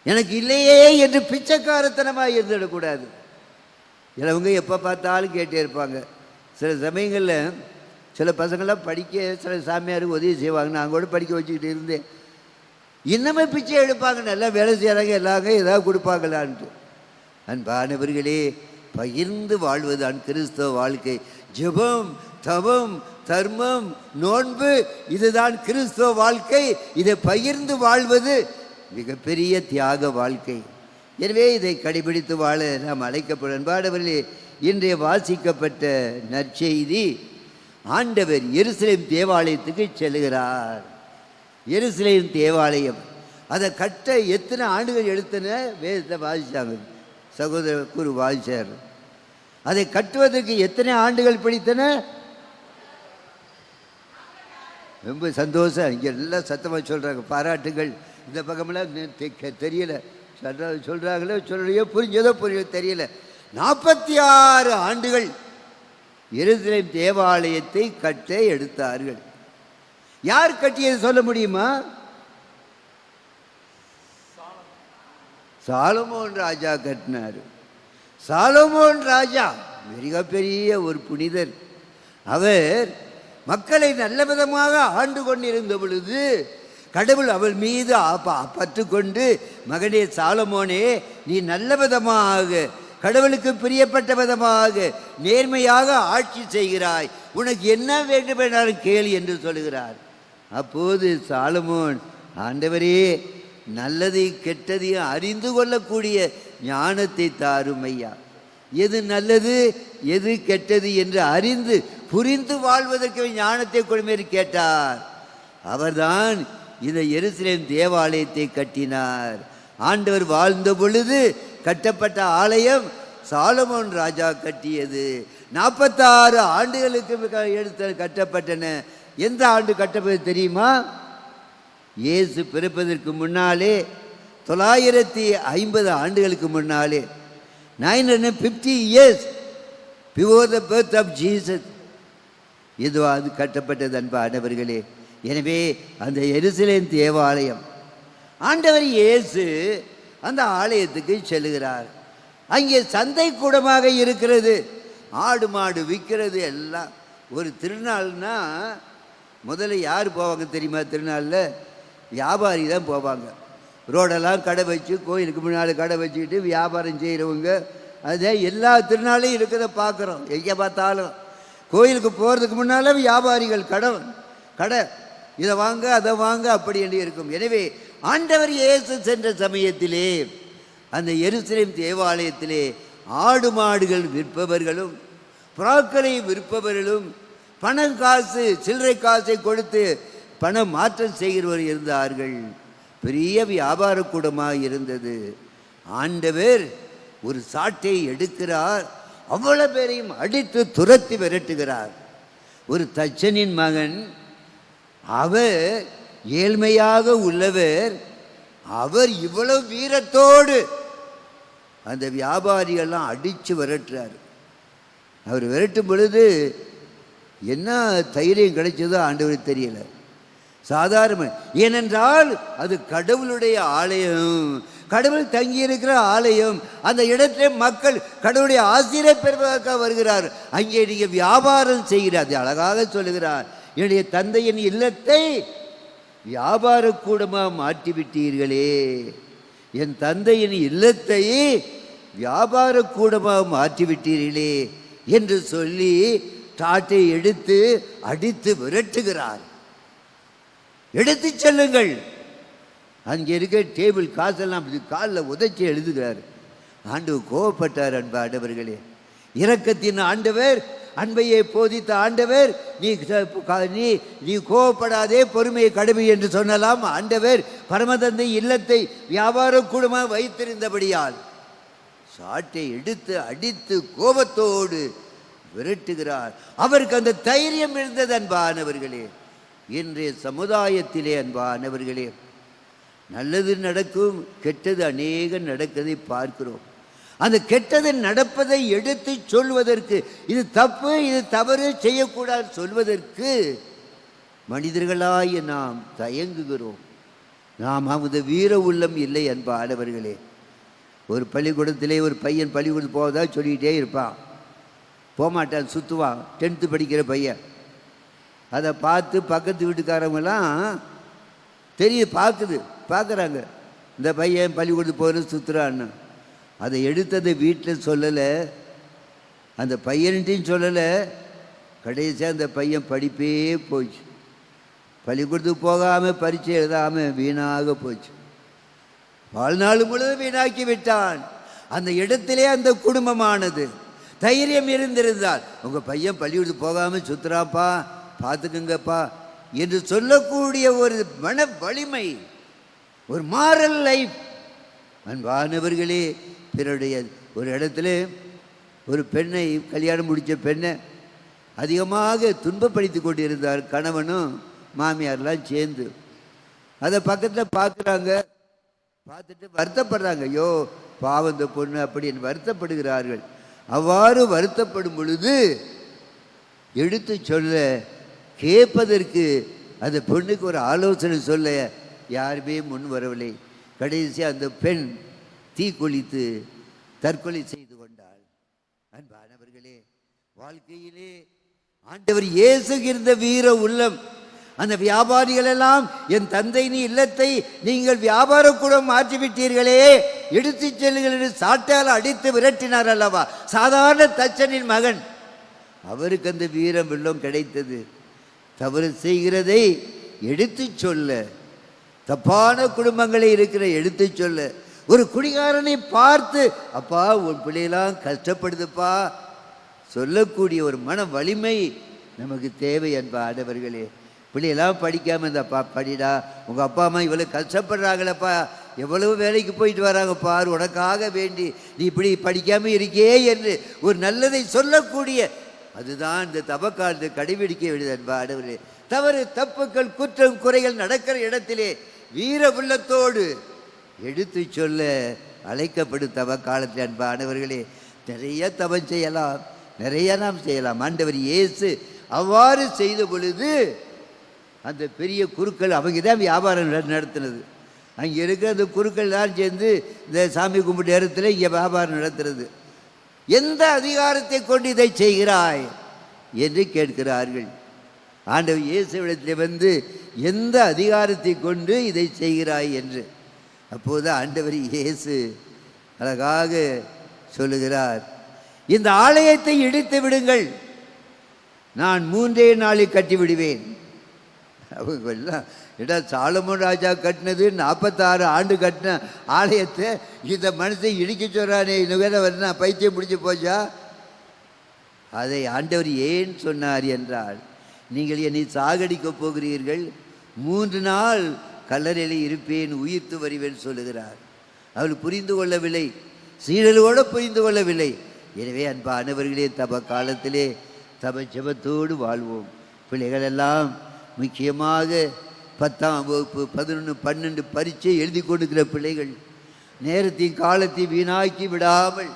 எனக்கு இல்லையே என்று பிச்சைக்காரத்தனமாக இருந்துடக்கூடாது. சிலவங்க எப்போ பார்த்தாலும் கேட்டே இருப்பாங்க. சில சமயங்களில் சில பசங்களாம் படிக்க சில சாமியாருக்கு உதவி செய்வாங்க. நான் கூட படிக்க வச்சுக்கிட்டு இருந்தேன். இன்னமே பிச்சை எடுப்பாங்க, நல்லா வேலை செய்கிறாங்க, எல்லாரும் ஏதாவது கொடுப்பாங்களான்ட்டு. அன்பானவர்களே, பகிர்ந்து வாழ்வதுதான் கிறிஸ்தவ வாழ்க்கை. ஜெபம், தவம், தர்மம், நோன்பு, இதுதான் கிறிஸ்தவ வாழ்க்கை. இதை பகிர்ந்து வாழ்வது மிகப்பெரிய தியாக வாழ்க்கை. எனவே இதை கடைபிடித்து வாழ நாம் அழைக்கப்படும். அன்பானவர்களே, இன்றைய வாசிக்கப்பட்ட நற்செய்தி, ஆண்டவர் எருசலேம் தேவாலயத்துக்கு செல்கிறார். எருசலேம் தேவாலயம் அதை கட்ட எத்தனை ஆண்டுகள் எடுத்தன வேதத்தை வாசித்தாங்க, சகோதரர் குரு வாசிச்சார். அதை கட்டுவதற்கு எத்தனை ஆண்டுகள் பிடித்தன? ரொம்ப சந்தோஷம். இங்கே எல்லாம் சத்தமாக சொல்கிறாங்க, பாராட்டுகள். இந்த பக்கமெல்லாம் தெரியல, சொல்கிறாங்களோ சொல்லையோ புரிஞ்சதோ புரியதோ தெரியல. 46 ஆண்டுகள் எருசலேம் தேவாலயத்தை கட்ட எடுத்தார்கள். யார் கட்டியது சொல்ல முடியுமா? சாலமோன் ராஜா கட்டினார். சாலமோன் ராஜா மிகப்பெரிய ஒரு புனிதர். அவர் மக்களை நல்ல விதமாக ஆண்டு கொண்டிருந்த பொழுது கடவுள் அவள் மீது பற்று கொண்டு, மகனே சாலமோனே, நீ நல்ல விதமாக கடவுளுக்கு பிரியப்பட்ட விதமாக நேர்மையாக ஆட்சி செய்கிறாய், உனக்கு என்ன வேண்டுமென்றாலும் கேள் என்று சொல்கிறார். அப்போது சாலமோன், ஆண்டவரே, நல்லதை கெட்டதையும் அறிந்து கொள்ளக்கூடிய ஞானத்தை தாரும் ஐயா, எது நல்லது எது கெட்டது என்று அறிந்து புரிந்து வாழ்வதற்கு ஞானத்தை கொடுமையை கேட்டார். அவர்தான் இந்த எருசலேம் தேவாலயத்தை கட்டினார். ஆண்டவர் வாழ்ந்த பொழுது கட்டப்பட்ட ஆலயம் சாலமோன் ராஜா கட்டியது. 46 ஆண்டுகளுக்கு எடுத்து கட்டப்பட்டன. எந்த ஆண்டு கட்டப்பட்டது தெரியுமா? இயேசு பிறப்பதற்கு முன்னாலே 950 ஆண்டுகளுக்கு முன்னாலே, 950 years before the birth of Jesus, இதுவா அது கட்டப்பட்டது அன்பானவர்களே. எனவே அந்த எருசலேம் தேவாலயம், ஆண்டவர் இயேசு அந்த ஆலயத்துக்கு செல்லுகிறார். அங்கே சந்தை கூடமாக இருக்கிறது, ஆடு மாடு விற்கிறது எல்லாம். ஒரு திருநாள்னா முதல்ல யார் போவாங்க தெரியுமா? திருநாளில் வியாபாரி தான் போவாங்க. ரோடெல்லாம் கடை வச்சு, கோயிலுக்கு முன்னால் கடை வச்சுக்கிட்டு வியாபாரம் செய்கிறவங்க, அதே எல்லா திருநாளையும் இருக்கிறத பார்க்குறோம். எங்கே பார்த்தாலும் கோயிலுக்கு போகிறதுக்கு முன்னால் வியாபாரிகள் கடை இதை வாங்க அதை வாங்க அப்படி என்று இருக்கும். எனவே ஆண்டவர் இயேசு சென்ற சமயத்திலே அந்த எருசலேம் தேவாலயத்திலே ஆடு மாடுகள் விற்பவர்களும் புறாக்களை விற்பவர்களும் பணம் காசு சில்லறை காசை கொடுத்து பணம் மாற்றம் செய்கிறவர் இருந்தார்கள். பெரிய வியாபார கூடமாக இருந்தது. ஆண்டவர் ஒரு சாட்டை எடுக்கிறார், அவ்வளவு பேரையும் அடித்து துரத்தி விரட்டுகிறார். ஒரு தச்சனின் மகன், அவர் ஏழ்மையாக உள்ளவர், அவர் இவ்வளவு வீரத்தோடு அந்த வியாபாரிகள்லாம் அடித்து விரட்டுறார். அவர் விரட்டும் பொழுது என்ன தைரியம் கிடைச்சதோ ஆண்டவருக்கு தெரியல. சாதாரண, ஏனென்றால் அது கடவுளுடைய ஆலயம், கடவுள் தங்கியிருக்கிற ஆலயம். அந்த இடத்துல மக்கள் கடவுளுடைய ஆசிரியர் பெறுவதற்காக வருகிறார். அங்கே நீங்கள் வியாபாரம் செய்கிறார். அழகாக சொல்லுகிறார், என்னுடைய தந்தையின் இல்லத்தை வியாபார கூடமாக மாற்றிவிட்டீர்களே, என் தந்தையின் இல்லத்தை வியாபார கூடமாக மாற்றிவிட்டீர்களே என்று சொல்லி தாட்டை எடுத்து அடித்து விரட்டுகிறார். எடுத்து செல்லுங்கள். அங்கே இருக்க டேபிள் காசெல்லாம் காலில் உதைச்சி எழுதுகிறார். ஆண்டவர் கோவப்பட்டார். அன்பாண்டவர்களே, இரக்கத்தின் ஆண்டவர், அன்பையை போதித்த ஆண்டவர், நீ கோவப்படாதே, பொறுமையை கடமை என்று சொன்னலாம். ஆண்டவர் பரமதந்தை இல்லத்தை வியாபார கூடமாக வைத்திருந்தபடியால் சாட்டை எடுத்து அடித்து கோபத்தோடு விரட்டுகிறார். அவருக்கு அந்த தைரியம் இருந்தது. அன்பானவர்களே, இன்றைய சமுதாயத்திலே அன்பானவர்களே, நல்லது நடக்கும், கெட்டது அநேக நடக்கதை பார்க்கிறோம். அந்த கெட்டது நடப்பதை எடுத்து சொல்வதற்கு, இது தப்பு இது தவறு செய்யக்கூடாது சொல்வதற்கு மனிதர்களாய் நாம் தயங்குகிறோம். நாம் அந்த வீர உள்ளம் இல்லை அன்பானவர்களே. ஒரு பள்ளிக்கூடத்திலே ஒரு பையன் பள்ளிக்கூடத்துக்கு போவதா சொல்லிக்கிட்டே இருப்பான், போகமாட்டான், சுற்றுவான். 10th படிக்கிற பையன். அதை பார்த்து பக்கத்து வீட்டுக்காரவங்களாம் பார்க்குறாங்க, இந்த பையன் பள்ளிக்கூடத்துக்கு போகிறது சுற்றுறான்னு. அதை எடுத்ததை வீட்டில் சொல்லலை, அந்த பையன்ட்டையும் சொல்லலை. கடைசியாக அந்த பையன் படிப்பே போச்சு. பள்ளிக்கூடத்துக்கு போகாமல் பரீட்சை எழுதாமல் வீணாக போச்சு. வாழ்நாள் முழுவதும் வீணாக்கி விட்டான். அந்த இடத்திலே அந்த குடும்பமானது தைரியம் இருந்திருந்தால், உங்கள் பையன் பள்ளிக்கூடத்துக்கு போகாமல் சுற்றுறாப்பா, பார்த்துக்குங்கப்பா என்று சொல்லக்கூடிய ஒரு மன வலிமை ஒரு மாரல் லைஃப். அன்பானவர்களே, பிறருடைய ஒரு இடத்துல ஒரு பெண்ணை, கல்யாணம் முடித்த பெண்ணை அதிகமாக துன்பப்படுத்தி கொண்டு இருந்தார் கணவனும் மாமியார்லாம் சேர்ந்து. அதை பக்கத்தில் பார்க்குறாங்க, பார்த்துட்டு வருத்தப்படுறாங்க. ஐயோ பாவம் இந்த பொண்ணு அப்படின்னு வருத்தப்படுகிறார்கள். அவ்வாறு வருத்தப்படும் பொழுது எடுத்து சொல்ல கேட்பதற்கு அந்த பெண்ணுக்கு ஒரு ஆலோசனை சொல்ல யாருமே முன் வரவில்லை. கடைசி அந்த பெண் தீக்குளித்து தற்கொலை செய்து கொண்டாள். அன்பானவர்களே, வாழ்க்கையிலே ஆண்டவர் இயேசுகிற வீர உள்ளம். அந்த வியாபாரிகள் எல்லாம், என் தந்தையின் இல்லத்தை நீங்கள் வியாபார கூட மாற்றிவிட்டீர்களே, எடுத்து செல்லுங்கள் என்று சாட்டால் அடித்து விரட்டினார் அல்லவா சாதாரண தச்சனின் மகன். அவருக்கு அந்த வீரம் வெள்ளம் கிடைத்தது. தவறு செய்கிறதை எடுத்து சொல்ல, தப்பான குடும்பங்களே இருக்கிற எடுத்து சொல்ல, ஒரு குடிகாரனை பார்த்து அப்பா உன் பிள்ளையெல்லாம் கஷ்டப்படுதுப்பா சொல்லக்கூடிய ஒரு மன வலிமை நமக்கு தேவை. அன்பானவர்களே, பிள்ளையெல்லாம் படிக்காமல் இருந்தப்பா படிடா, உங்கள் அப்பா அம்மா இவ்வளோ கஷ்டப்படுறாங்களப்பா, எவ்வளவு வேலைக்கு போயிட்டு வராங்கப்பா, உனக்காக வேண்டி நீ இப்படி படிக்காமல் இருக்கே என்று ஒரு நல்லதை சொல்லக்கூடிய, அதுதான் இந்த தவக்காலத்தை கடைபிடிக்க வேண்டியது. அன்பானவர்களே, தவறு தப்புக்கள் குற்றம் குறைகள் நடக்கிற இடத்திலே வீர உள்ளத்தோடு எடுத்து சொல்ல அழைக்கப்படும் தவக்காலத்தில். அன்பானவர்களே, நிறைய தவம் செய்யலாம், நிறைய நாம் செய்யலாம். ஆண்டவர் இயேசு அவ்வாறு செய்த பொழுது அந்த பெரிய குருக்கள் அவங்க தான் வியாபாரம் நடத்துனது. அங்கே இருக்கிற அந்த குருக்கள் தான் சேர்ந்து இந்த சாமி கும்பிட்ட நேரத்தில் இங்கே வியாபாரம் நடத்துறது. எந்த அதிகாரத்தை கொண்டு இதை செய்கிறாய் என்று கேட்கிறார்கள். ஆண்டவர் இயேசுவிடத்தில் வந்து எந்த அதிகாரத்தை கொண்டு இதை செய்கிறாய் என்று. அப்போது ஆண்டவர் இயேசு அழகாக சொல்லுகிறார், இந்த ஆலயத்தை இடித்து விடுங்கள், நான் 3 நாளில் கட்டி விடுவேன். அவங்க எல்லாம் இடம் சாலமோன் ராஜா கட்டினது 46 ஆண்டு கட்டின ஆலயத்தை இந்த மனுஷன் இடிக்க சொல்கிறானே, இன்னும் வேற வரணும், பைத்தியம் பிடிச்சி போச்சா? அதை ஆண்டவர் ஏன் சொன்னார் என்றால், நீங்கள் என்னை சாகடிக்கப் போகிறீர்கள், 3 நாள் கல்லறையில் இருப்பேன், உயிர்த்து வருவேன் சொல்லுகிறார். அவள் புரிந்து கொள்ளவில்லை, சீடலோடு புரிந்து கொள்ளவில்லை. எனவே அன்பானவர்களே, தப காலத்திலே தப ஜெபத்தோடு வாழ்வோம். பிள்ளைகளெல்லாம் முக்கியமாக 10ஆம் வகுப்பு 11 12 பரீட்சை எழுதி கொடுக்கிற பிள்ளைகள், நேரத்தையும் காலத்தையும் வீணாக்கி விடாமல்,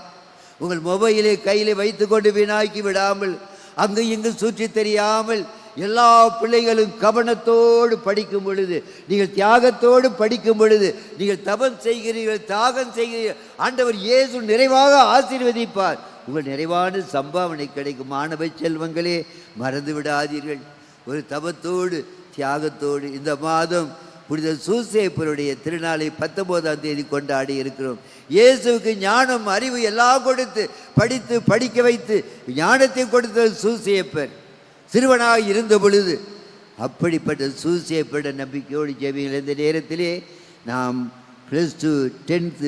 உங்கள் மொபைலை கையில் வைத்து கொண்டு வீணாக்கி விடாமல், அங்கு இங்கு சுற்றி தெரியாமல், எல்லா பிள்ளைகளும் கவனத்தோடு படிக்கும் பொழுது, நீங்கள் தியாகத்தோடு படிக்கும் பொழுது, நீங்கள் தபம் செய்கிறீர்கள், தியாகம் செய்கிறீர்கள், ஆண்டவர் இயேசு நிறைவாக ஆசீர்வதிப்பார். உங்கள் நிறைவான சம்பாவனை கிடைக்கும். மாணவ செல்வங்களே, மறந்து விடாதீர்கள். ஒரு தபத்தோடு தியாகத்தோடு இந்த மாதம் புனித சூசேப்பருடைய திருநாளை 19ஆம் தேதி கொண்டாடி இருக்கிறோம். இயேசுவுக்கு ஞானம் அறிவு எல்லாம் கொடுத்து படித்து படிக்க வைத்து ஞானத்தை கொடுத்த சூசேப்பர் சிறுவனாக இருந்த பொழுது, அப்படிப்பட்ட சூசேப்பருடைய நம்பிக்கையோடு ஜெபிங்கள். இந்த நேரத்திலே நாம் +2 10th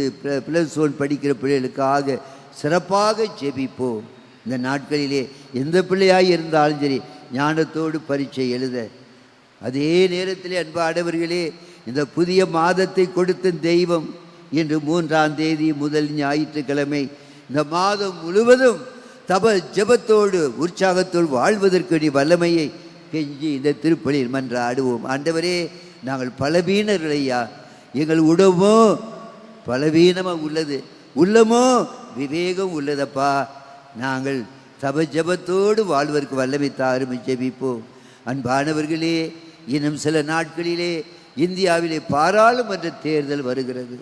+1 படிக்கிற பிள்ளைகளுக்காக சிறப்பாக ஜெபிப்போம். இந்த நாட்களிலே எந்த பிள்ளையாக இருந்தாலும் சரி, ஞானத்தோடு பரீட்சை எழுத. அதே நேரத்தில் அன்பானவர்களே, இந்த புதிய மாதத்தை கொடுத்த தெய்வம் இன்று 3ஆம் தேதி முதல் ஞாயிற்றுக்கிழமை இந்த மாதம் முழுவதும் தப ஜெபத்தோடு உற்சாகத்தோடு வாழ்வதற்கு நீ வல்லமையை கெஞ்சி இந்த திருப்பலியில் மன்றாடுவோம். ஆண்டவரே, நாங்கள் பலவீனர்கள் ஐயா, எங்கள் உடம்போ பலவீனமாக உள்ளது, உள்ளமோ விவேகம் உள்ளதப்பா. நாங்கள் தப ஜெபத்தோடு வாழ்வதற்கு வல்லமை தாரும் ஜெபிப்போம். அன்பானவர்களே, இன்னும் சில நாட்களிலே இந்தியாவிலே பாராளுமன்ற தேர்தல் வருகிறது.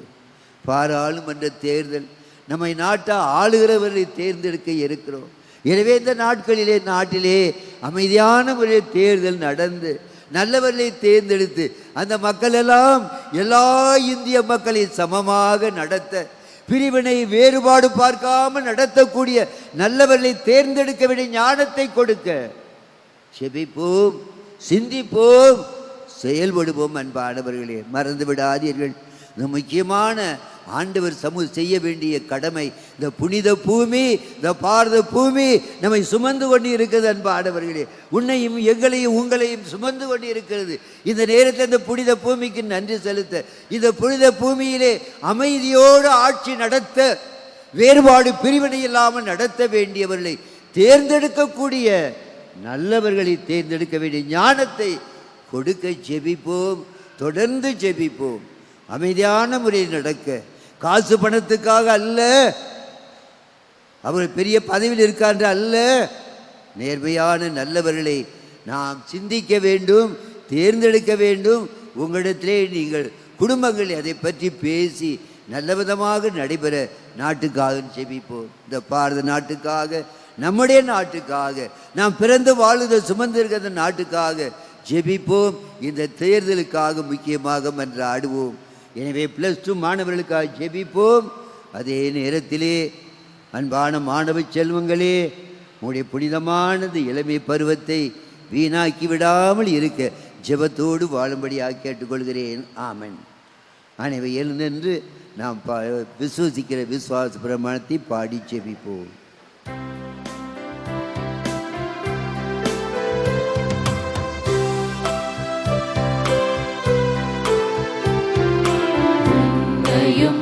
பாராளுமன்ற தேர்தல் நம்மை நாட்டை ஆளுகிறவர்களை தேர்ந்தெடுக்க இருக்கிறோம். எனவே இந்த நாட்களிலே நாட்டிலே அமைதியான முறையில் தேர்தல் நடந்து நல்லவர்களை தேர்ந்தெடுத்து அந்த மக்கள் எல்லாம் எல்லா இந்திய மக்களை சமமாக நடத்த, பிரிவினை வேறுபாடு பார்க்காமல் நடத்தக்கூடிய நல்லவர்களை தேர்ந்தெடுக்க வேண்டிய ஞானத்தை கொடுக்க செபிப்போம், சிந்திப்போம், செயல்படுவோம். அன்பானவர்களே, மறந்து விடாதீர்கள், இந்த முக்கியமான ஆண்டவர் செய்ய வேண்டிய கடமை. இந்த புனித பூமி, இந்த பாரத பூமி நம்மை சுமந்து கொண்டு இருக்கிறது. அன்பானவர்களே, உன்னையும் எங்களையும் உங்களையும் சுமந்து கொண்டு இருக்கிறது. இந்த நேரத்தில் இந்த புனித பூமிக்கு நன்றி செலுத்த, இந்த புனித பூமியிலே அமைதியோடு ஆட்சி நடத்த, வேறுபாடு பிரிவினை இல்லாமல் நடத்த வேண்டியவர்களை தேர்ந்தெடுக்கக்கூடிய நல்லவர்களை தேர்ந்தெடுக்க வேண்டிய ஞானத்தை கொடுக்க ஜெபிப்போம். தொடர்ந்து ஜெபிப்போம். அமைதியான முறையில் நடக்க, காசு பணத்துக்காக அல்ல, அவர் பெரிய பதவியில் இருக்கான்ற அல்ல, நேர்மையான நல்லவர்களை நாம் சிந்திக்க வேண்டும், தேர்ந்தெடுக்க வேண்டும். உங்களிடத்திலே நீங்கள் குடும்பங்கள் அதை பற்றி பேசி நல்ல விதமாக நடைபெற நாட்டுக்காக ஜெபிப்போம். இந்த பாரத நாட்டுக்காக, நம்முடைய நாட்டுக்காக, நாம் பிறந்து வாழுத சுமந்திருக்கிற நாட்டுக்காக ஜெபிப்போம். இந்த தேர்தலுக்காக முக்கியமாக மன்றாடுவோம். எனவே +2 மாணவர்களுக்காக ஜெபிப்போம். அதே நேரத்திலே அன்பான மாணவ செல்வங்களே, உங்களுடைய புனிதமானது இளமை பருவத்தை வீணாக்கி விடாமல் இருக்க ஜெபத்தோடு வாழும்படியாக கேட்டுக்கொள்கிறேன். ஆமென். அனைவரும் எழுந்து நாம் விசுவசிக்கிற விசுவாச பிரமாணத்தை பாடி ஜெபிப்போம்.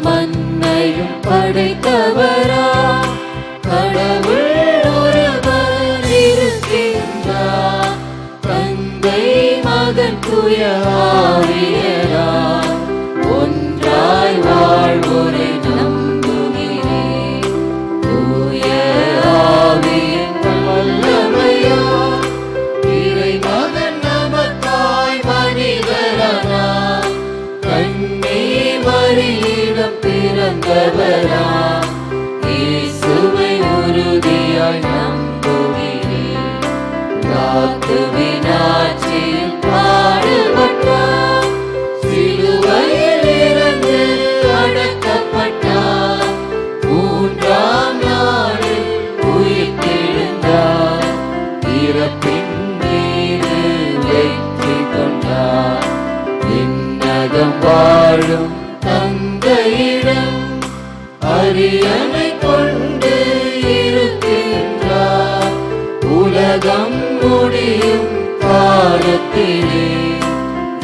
மண்ணையும் படைத்தவரா கடவுள் ஒருவர் இருக்கின்றார். தந்தை மகன் தூய ஆவியராய் ஒன்றாய் வாழ்வோரை நம்புகிறேன். தூய ஆவியின் வல்லமையால் இறை மகன் நமக்காய் மனிதரானார். கண்ணே மரியிடம் பிறந்தவரா இயேசுவை உறுதியாய் நம்புகிறேன். ஆட்சியில் பாடுபட்டார், சிலுவையில் இருந்து அடக்கப்பட்டார், 3ஆம் நாளில் உயிர்த்தெழுந்தார், இறப்பின் மீது வெற்றி கொண்டார். விண்ணகம் வாழும் தந்தையிடம் அரியணை கொண்டு இருக்கின்றார். உலகம் முடியும் காலத்திலே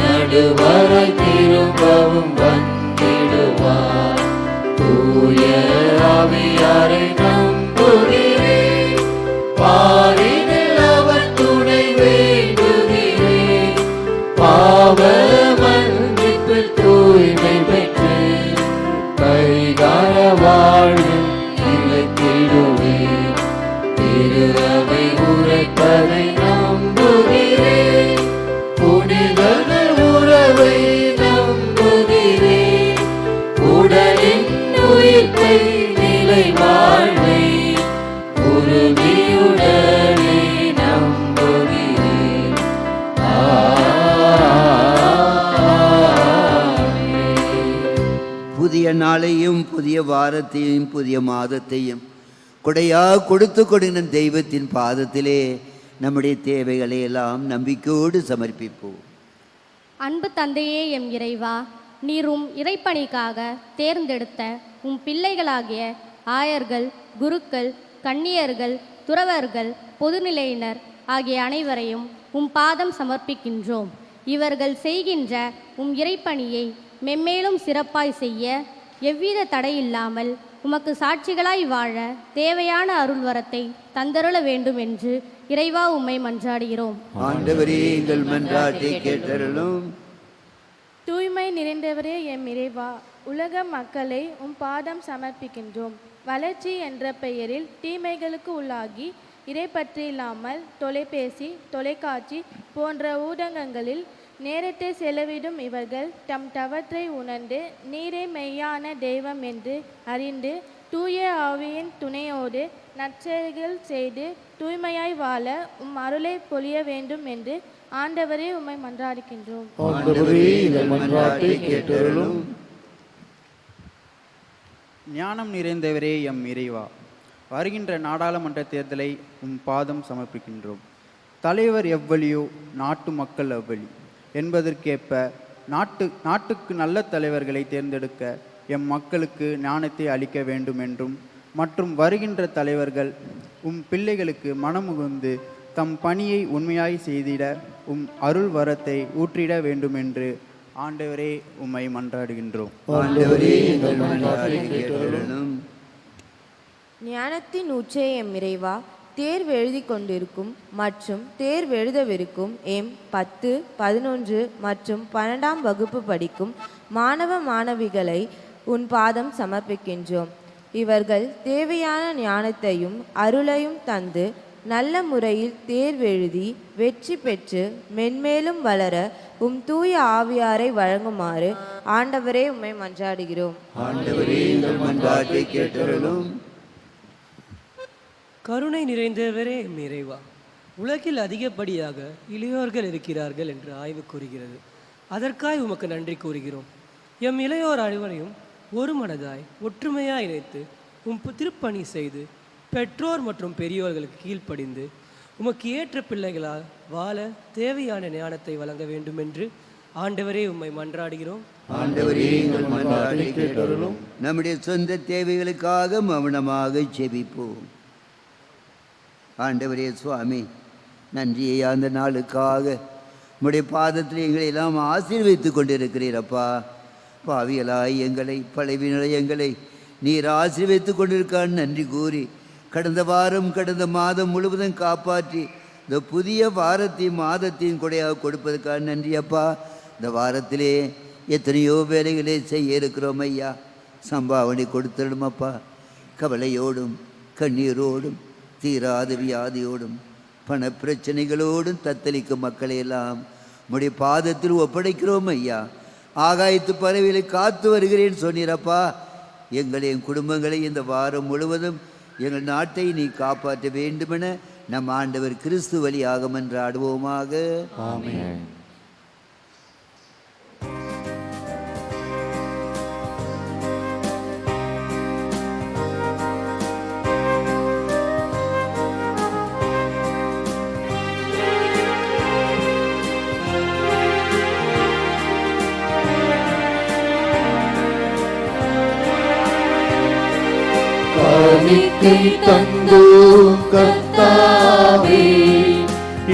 நடுவரை திரும்பவும் வந்திடுவார். தூய ஆவியாரை நம்புகிறேன், பாரினில் அவர் துணை வேண்டுகிறேன். பாவ மன்னிப்பில் தூய்மை பெற்று கைகார வாழ்வில் நிலைத்திடுவேன். திரு அவை உரைப்பதை நம்புகிறேன், புனிதர்கள் உறவை நம்புகிறேன். உடலின் உயிர்ப்பை நிலை வாழ்வை உறுதியுடனே நம்புகிறேன். புதிய நாளையும் புதிய வாரத்தையும் புதிய மாதத்தையும் கொடையா கொடுத்து கொடுங்க தெய்வத்தின் பாதத்திலே நம்முடைய தேவைகளை எல்லாம் நம்பிக்கையோடு சமர்ப்பிப்போம். அன்பு தந்தையே எம் இறைவா, நீர் இறைப்பணிக்காக தேர்ந்தெடுத்த பிள்ளைகளாகிய ஆயர்கள், குருக்கள், கன்னியர்கள், துறவர்கள், பொதுநிலையினர் ஆகிய அனைவரையும் பாதம் சமர்ப்பிக்கின்றோம். இவர்கள் செய்கின்ற இறைப்பணியை மென்மேலும் சிறப்பாய் செய்ய எவ்வித தடையில்லாமல் உமக்கு சாட்சிகளாய் வாழ தேவையான அருள்வரத்தை தந்தருள வேண்டும் என்று இறைவா உம்மை மன்றாடுகிறோம். ஆண்டவரே, எங்கள் மன்றாட்டை கேட்டருளும். தூய்மை நிறைந்தவரே எம் இறைவா, உலக மக்களை பாதம் சமர்ப்பிக்கின்றோம். வளர்ச்சி என்ற பெயரில் தீமைகளுக்கு உள்ளாகி இறைப்பற்றில்லாமல் தொலைபேசி, தொலைக்காட்சி போன்ற ஊடகங்களில் நேரத்தை செலவிடும் இவர்கள் தம் தவற்றை உணர்ந்து நீரே மெய்யான தெய்வம் என்று அறிந்து தூய ஆவியின் துணையோடு நற்செயல்கள் செய்து தூய்மையாய் வாழ அருளை பொழிய வேண்டும் என்று ஆண்டவரே உம்மை மன்றாடுகின்றோம். ஞானம் நிறைந்தவரே எம் இறைவா, வருகின்ற நாடாளுமன்ற தேர்தலை பாதம் சமர்ப்பிக்கின்றோம். தலைவர் எவ்வளியோ நாட்டு மக்கள் அவ்வளி என்பதற்கேற்ப நாட்டுக்கு நல்ல தலைவர்களை தேர்ந்தெடுக்க எம் மக்களுக்கு ஞானத்தை அளிக்க வேண்டும் என்றும் மற்றும் வருகின்ற தலைவர்கள் பிள்ளைகளுக்கு மனமுகுந்து தம் பணியை உண்மையாய் செய்திட அருள் வரத்தை ஊற்றிட வேண்டும் என்று ஆண்டவரே உம்மை மன்றாடுகின்றோம். ஞானத்தின் உச்சே எம் இறைவா, தேர்வு எழுதி கொண்டிருக்கும் மற்றும் தேர்வு எழுதவிருக்கும் எம் 10, 11 மற்றும் 12ஆம் வகுப்பு படிக்கும் மாணவ மாணவிகளை உன் பாதம் சமர்ப்பிக்கின்றோம். இவர்கள் தேவையான ஞானத்தையும் அருளையும் தந்து நல்ல முறையில் தேர்வெழுதி வெற்றி பெற்று மென்மேலும் வளர தூய ஆவியாரை வழங்குமாறு ஆண்டவரே உம்மை மன்றாடுகிறோம். கருணை நிறைந்தவரே இறைவா, உலகில் அதிகப்படியாக இளையோர்கள் இருக்கிறார்கள் என்று ஆய்வு கூறுகிறது. அதற்காய் உமக்கு நன்றி கூறுகிறோம். எம் இளையோர் அனைவரையும் ஒரு மனதாய் ஒற்றுமையாய் இணைத்து திருப்பணி செய்து பெற்றோர் மற்றும் பெரியோர்களுக்கு கீழ்ப்படிந்து உமக்கு ஏற்ற பிள்ளைகளால் வாழ தேவையான ஞானத்தை வழங்க வேண்டும் என்று ஆண்டவரே உம்மை மன்றாடுகிறோம். நம்முடைய சொந்த தேவைகளுக்காக மௌனமாக ஜெபிப்போம். ஆண்டவரே சுவாமி, நன்றியை அந்த நாளுக்காக உம்முடைய பாதத்தில் எங்களை எல்லாம் ஆசீர்வதித்து கொண்டிருக்கிறீரப்பா. பாவியலாய் எங்களை, பழைவினரை எங்களை நீர் ஆசீர்வதித்து கொண்டிருக்கான்னு நன்றி கூறி, கடந்த வாரம் கடந்த மாதம் முழுவதும் காப்பாற்றி இந்த புதிய வாரத்தையும் மாதத்தையும் கொடையாக கொடுப்பதற்காக நன்றி அப்பா. இந்த வாரத்திலே எத்தனையோ வேலைகளை செய்ய இருக்கிறோம் ஐயா. சம்பாவனை கொடுத்துடும் அப்பா. கவலையோடும் கண்ணீரோடும் தீராத வியாதியோடும் பண பிரச்சனைகளோடும் தத்தளிக்கும் மக்களையெல்லாம் உம்முடைய பாதத்தில் ஒப்படைக்கிறோம் ஐயா. ஆகாயத்து பறவைகளை காத்து வருகிறேன் சொன்னீரப்பா. எங்களையும் குடும்பங்களை இந்த வாரம் முழுவதும் எங்கள் நாட்டை நீ காப்பாற்ற வேண்டுமென நம் ஆண்டவர் கிறிஸ்து வழியாக மன்றாடுவோமாக. ஆமென். காணிக்கை தந்தோம் கர்த்தாவே,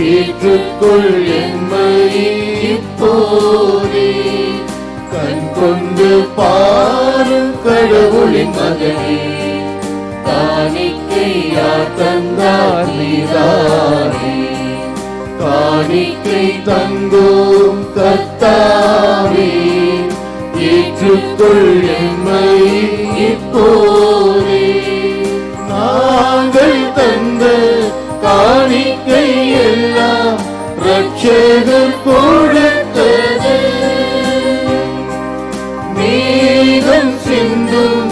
ஏற்றுக்கொள் எம்மை இப்போதே. கண் கொண்டு பாரும் கடவுளின் மகனே, காணிக்கையா தந்தார் நீதானே. காணிக்கை தந்தோம் கர்த்தாவே, ஏற்றுக்கொள் எம்மை இப்போதே. நாங்கள் தந்த காணிக்கை எல்லாம் ரட்சகர் கொடுத்தது. மேகம் சிந்தும்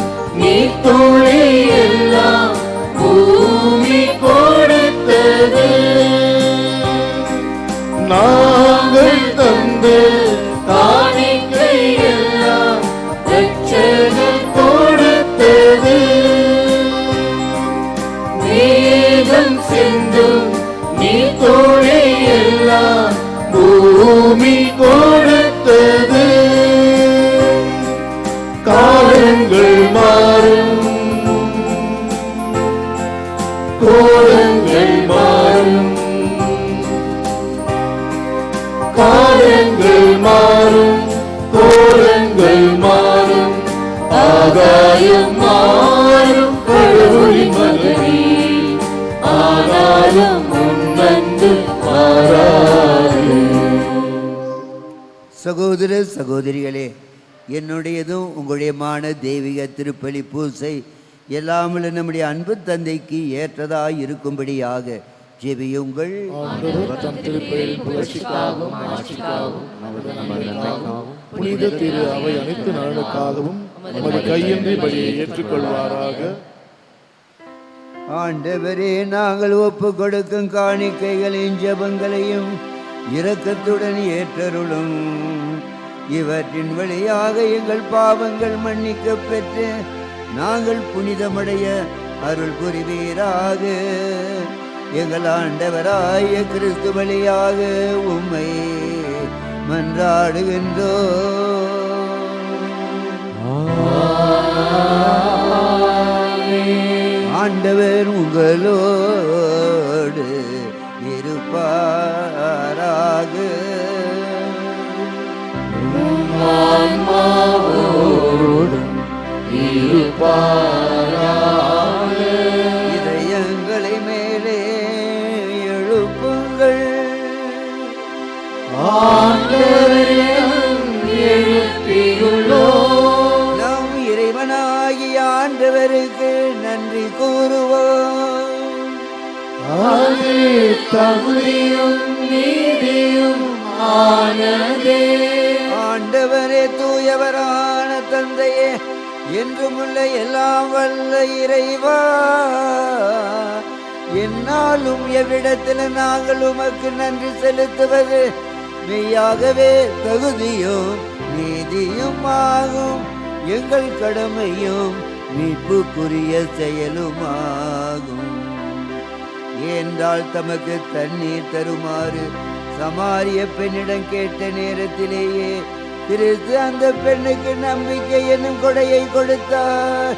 நீர்த்துளி எல்லாம் பூமி கொடுத்தது. நாங்கள் தந்த காணிக்கை எல்லாம் ரட்சகர் கொடுத்தது. மேகம் சிந்தும் நீர்த்துளி எல்லாம் பூமி கொடுத்தது. காலங்கள் மாறும், கோலங்கள் மாறும். காலங்கள் மாறும், கோலங்கள் மாறும். ஆகாயம் மாறும் கடவுளின் மகனே, ஆனாலும் உன்னந்து மாறாது. சகோதர சகோதரிகளே, என்னுடையதும் உங்களுடையமான தெய்வீக திருப்பலி பூசை எல்லாமே நம்முடைய அன்பு தந்தைக்கு ஏற்றதாய் இருக்கும்படியாக ஜெபியுங்கள். புனித திரு அவை அனைத்து நலனுக்காகவும் நமது கையின்றி பலியை ஏற்றுக்கொள்வாராக. ஆண்டவரே, நாங்கள் ஒப்பு கொடுக்கும் காணிக்கைகளையும் ஜெபங்களையும் இரக்கத்துடன் ஏற்றருளும். இவற்றின் வழியாக எங்கள் பாவங்கள் மன்னிக்க பெற்று நாங்கள் புனிதமடைய அருள் புரிவீராக. எங்கள் ஆண்டவராய கிறிஸ்து வழியாக உம்மை ஆண்டவர் உங்களோடு இருப்பாராக. இதயங்களை மேலே எழுப்புங்கள். நம் இறைவனாகிய ஆண்டவருக்கு நன்றி கூறுவோம். அது தகுதியும் நீதியும் ஆனதே. ஆண்டவரே, தூயவரான தந்தையே, என்றுமுள்ள எல்லாம் வல்ல இறைவா, என்னாலும் எவ்விடத்தில் நாங்கள் உமக்கு நன்றி செலுத்துவது மெய்யாகவே தகுதியும் நீதியும் ஆகும். எங்கள் கடமையும் மீட்புக்குரிய செயலுமாகும். என்றால் தமக்கு தண்ணீர் தருமாறு சமாரிய பெண்ணிடம் கேட்ட நேரத்திலேயே கிறிஸ்து அந்த பெண்ணுக்கு நம்பிக்கை என்னும் கொடையை கொடுத்தார்.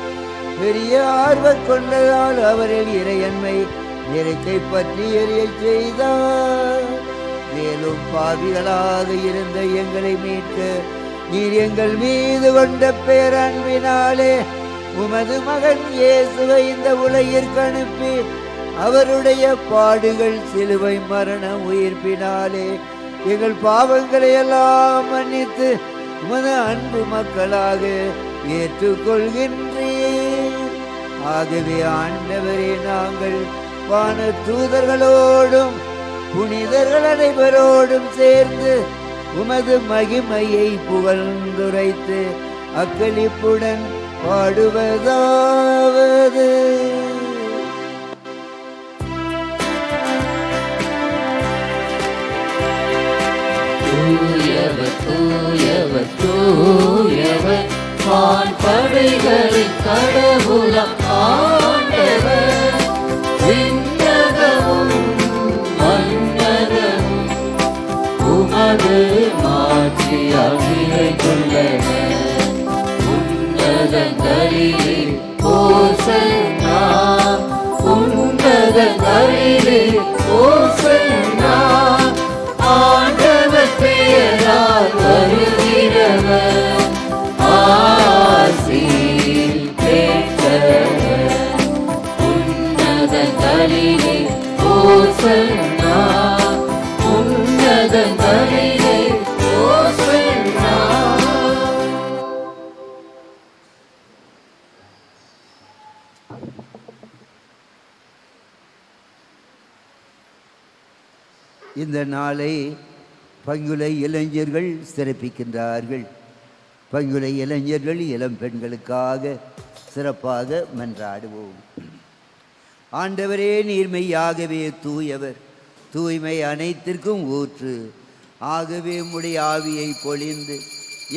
பெரிய ஆர்வம் கொண்டதால் அவரில் இறையன்மை இறைக்கை பற்றி எரிய செய்தார். மேலும் பாவிகளாக இருந்த எங்களை மீட்க நீர் எங்கள் மீது கொண்ட பேரன்பினாலே உமது மகன் இயேசுவை இந்த உலகிற்கு அனுப்பி அவருடைய பாடுகள் சிலுவை மரண உயிர்ப்பினாலே எங்கள் பாவங்களை எல்லாம் மன்னித்து உமது அன்பு மக்களாக ஏற்றுக்கொள்கின்றீர். ஆகவே ஆண்டவரே, நாங்கள் வான தூதர்களோடும் புனிதர்கள் அனைவரோடும் சேர்ந்து உமது மகிமையை புகழ்ந்துரைத்து அக்களிப்புடன் பாடுவதாவது. தூயவர் தூயவர் தூயவர் வான்படைகளின் கடவுளம் ஆண்டவர். விண்ணகமும் மன்னகமும் உமது மாட்சியால் நிறைந்துள்ளன. உன்னதங்களிலே ஓசன்னா, உன்னதங்களிலே ஓசன்னா. ஆண்டவர் பெயரால் வருகிறவர் ஆசி பெற்றவர். உன்னதங்களிலே ஓசன்னா, உன்னதங்களிலே ஓசன்னா. இந்த நாளை பங்குலை இளைஞர்கள் சிறப்பிக்கின்றார்கள். பங்குலை இளைஞர்கள் இளம் பெண்களுக்காக சிறப்பாக மன்றாடுவோம். ஆண்டவரே, நீர்மையாகவே தூயவர், தூய்மை அனைத்திற்கும் ஊற்று. ஆகவே உம்முடைய ஆவியை பொழிந்து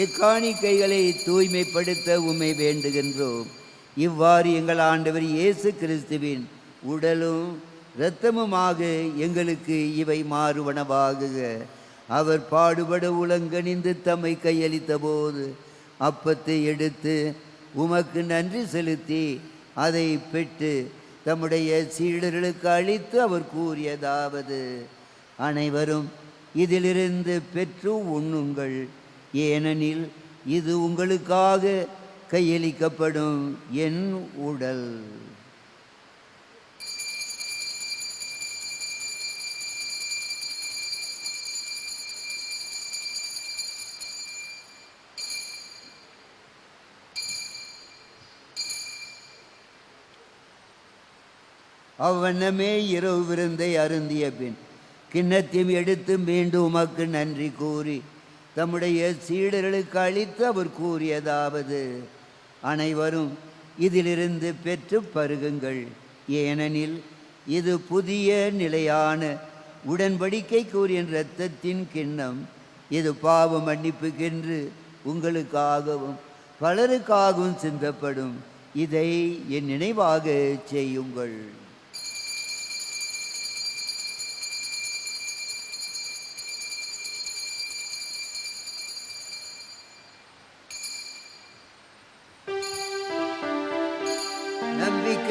இக்காணிக்கைகளை தூய்மைப்படுத்த உம்மை வேண்டுகின்றோம். இவ்வாறு எங்கள் ஆண்டவர் இயேசு கிறிஸ்துவின் உடலும் இரத்தமுமாக எங்களுக்கு இவை மாறுவனவாகுக. அவர் பாடுபட உலங்கணிந்து தம்மை கையளித்த போது அப்பத்தை எடுத்து உமக்கு நன்றி செலுத்தி அதை பெற்று தம்முடைய சீடர்களுக்கு அளித்து அவர் கூறியதாவது: அனைவரும் இதிலிருந்து பெற்று உண்ணுங்கள், ஏனெனில் இது உங்களுக்காக கையளிக்கப்படும் என் உடல். அவ்வண்ணமே இரவு விருந்தை அருந்திய பின் கிண்ணத்தையும் எடுத்து மீண்டும் உமக்கு நன்றி கூறி தம்முடைய சீடர்களுக்கு அளித்து அவர் கூறியதாவது: அனைவரும் இதிலிருந்து பெற்று பருகுங்கள், ஏனெனில் இது புதிய நிலையான உடன்படிக்கைக்குரிய இரத்தத்தின் கிண்ணம். இது பாவ மன்னிப்புக்கென்று உங்களுக்காகவும் பலருக்காகவும் சிந்தப்படும். இதை என் நினைவாக செய்யுங்கள்.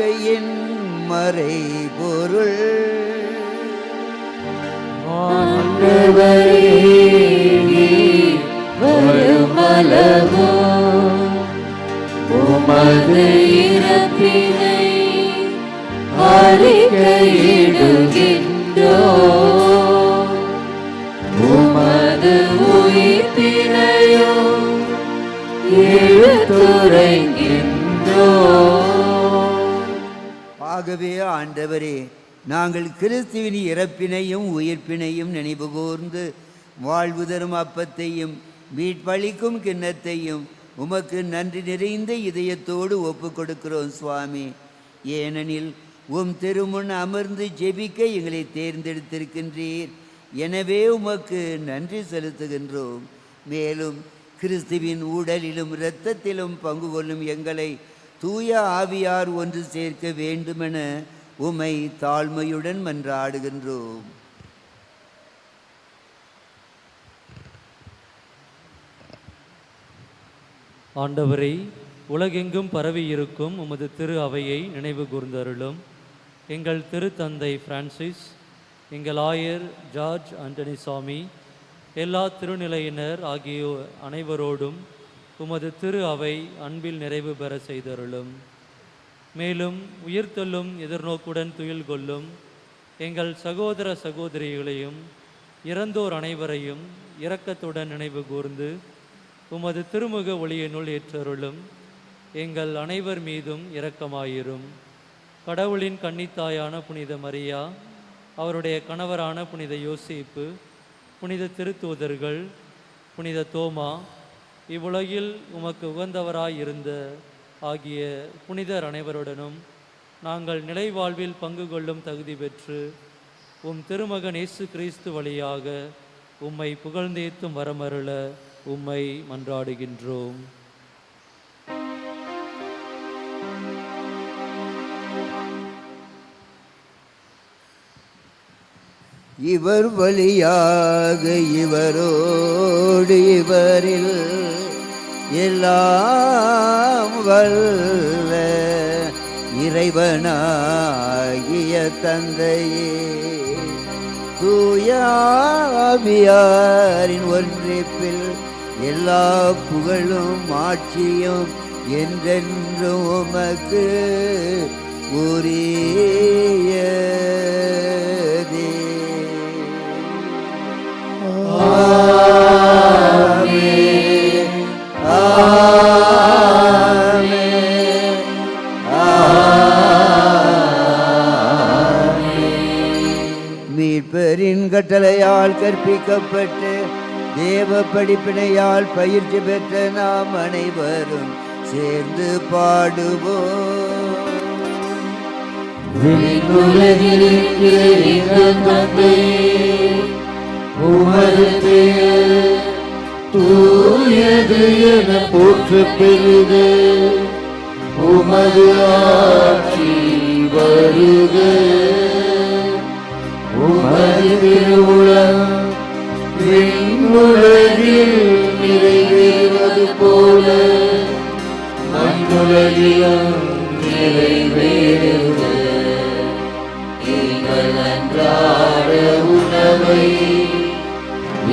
வாழ்க்கையின் மறை பொருள் வருமளவோ உமது இறப்பினை அறிக்கையிடுகின்றோ உமது உயிர்ப்பினையோ எடுத்துரைக்கின்றோ. ஆகவே ஆண்டவரே, நாங்கள் கிறிஸ்துவின் இறப்பினையும் உயிர்ப்பினையும் நினைவு கூர்ந்து வாழ்வு தரும் அப்பத்தையும் மீட்பளிக்கும் கிண்ணத்தையும் உமக்கு நன்றி நிறைந்த இதயத்தோடு ஒப்பு கொடுக்கிறோம் சுவாமி. ஏனெனில் உம் திருமுன் அமர்ந்து ஜெபிக்க எங்களை தேர்ந்தெடுத்திருக்கின்றீர். எனவே உமக்கு நன்றி செலுத்துகின்றோம். மேலும் கிறிஸ்துவின் உடலிலும் இரத்தத்திலும் பங்கு கொள்ளும் எங்களை தூய ஆவியார் ஒன்று சேர்க்க வேண்டுமென உம்மை தாழ்மையுடன் மன்றாடுகின்றோம். ஆண்டவரை, உலகெங்கும் பரவியிருக்கும் உமது திரு அவையை நினைவு கூர்ந்தருளும். எங்கள் திருத்தந்தை பிரான்சிஸ், எங்கள் ஆயர் ஜார்ஜ் ஆண்டனி சாமி, எல்லா திருநிலையினர் ஆகிய அனைவரோடும் உமது திரு அவை அன்பில் நிறைவு பெற செய்தருளும். மேலும் உயிர்த்தெல்லும் எதிர்நோக்குடன் துயில் கொள்ளும் எங்கள் சகோதர சகோதரிகளையும் இறந்தோர் அனைவரையும் இரக்கத்துடன் நினைவு கூர்ந்து உமது திருமுக ஒளியினுள் ஏற்றருளும். எங்கள் அனைவர் மீதும் இரக்கமாயிரும். கடவுளின் கன்னித்தாயான புனித மரியா, அவருடைய கணவரான புனித யோசேப்பு, புனித திருத்தூதர்கள், புனித தோமா, இவ்வுலகில் உமக்கு உகந்தவராயிருந்த ஆகிய புனிதர் அனைவருடனும் நாங்கள் நிலை வாழ்வில் பங்கு கொள்ளும் தகுதி பெற்று உம் திருமகன் இயேசு கிறிஸ்து வழியாக உம்மை புகழ்ந்தேத்தும் வரமருள உம்மை மன்றாடுகின்றோம். இவர் வழியாக இவரோடு இவரில் எல்லாம் வல்ல இறைவனாகிய தந்தையே, தூய ஆவியாரின் ஒன்றிப்பில் எல்லா புகழும் ஆட்சியும் என்றென்றும் உமக்கு உரியதே. ஆமென், ஆமென், ஆமென். மீட்பரின் கட்டளையால் கற்பிக்கப்பட்டு தேவ படிப்பினையால் பயிற்சி பெற்ற நாம் அனைவரும் சேர்ந்து பாடுவோம். விண்ணுலகில் இருக்கிற எங்கள் தந்தையே, உமது பெயர் தூயது என போற்றப் பெறுக. உமது ஆட்சி வருக. உமது திருவுளம் விண்ணுலகில் நிறைவேறுவது போல மண்ணுலகிலும் நிறைவேறுக. எங்கள் அன்றாட உணவை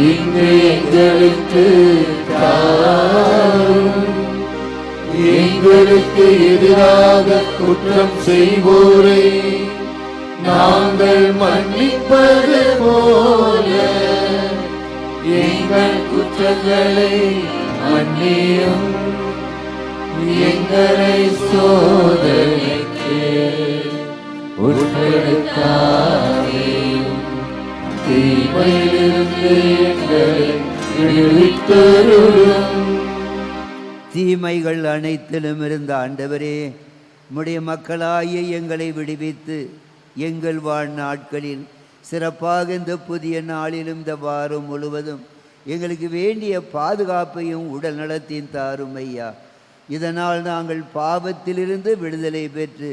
இன்று எங்களுக்கு தாரும். எங்களுக்கு எதிராக குற்றம் செய்வோரை நாங்கள் மன்னிப்பது போல எங்கள் குற்றங்களை மன்னியும். எங்களை சோதனைக்கு உட்படுத்தாதேயும், தீமையிலிருந்து எங்களை விடுவித்தருளும். தீமைகள் அனைத்திலும் இருந்த ஆண்டவரே, உம்முடைய மக்களாகிய எங்களை விடுவித்து எங்கள் வாழ்நாட்களில் சிறப்பாக இந்த புதிய நாளிலும் இந்த வாரம் முழுவதும் எங்களுக்கு வேண்டிய பாதுகாப்பையும் உடல் நலத்தையும் தாரும் ஐயா. இதனால் நாங்கள் பாவத்திலிருந்து விடுதலை பெற்று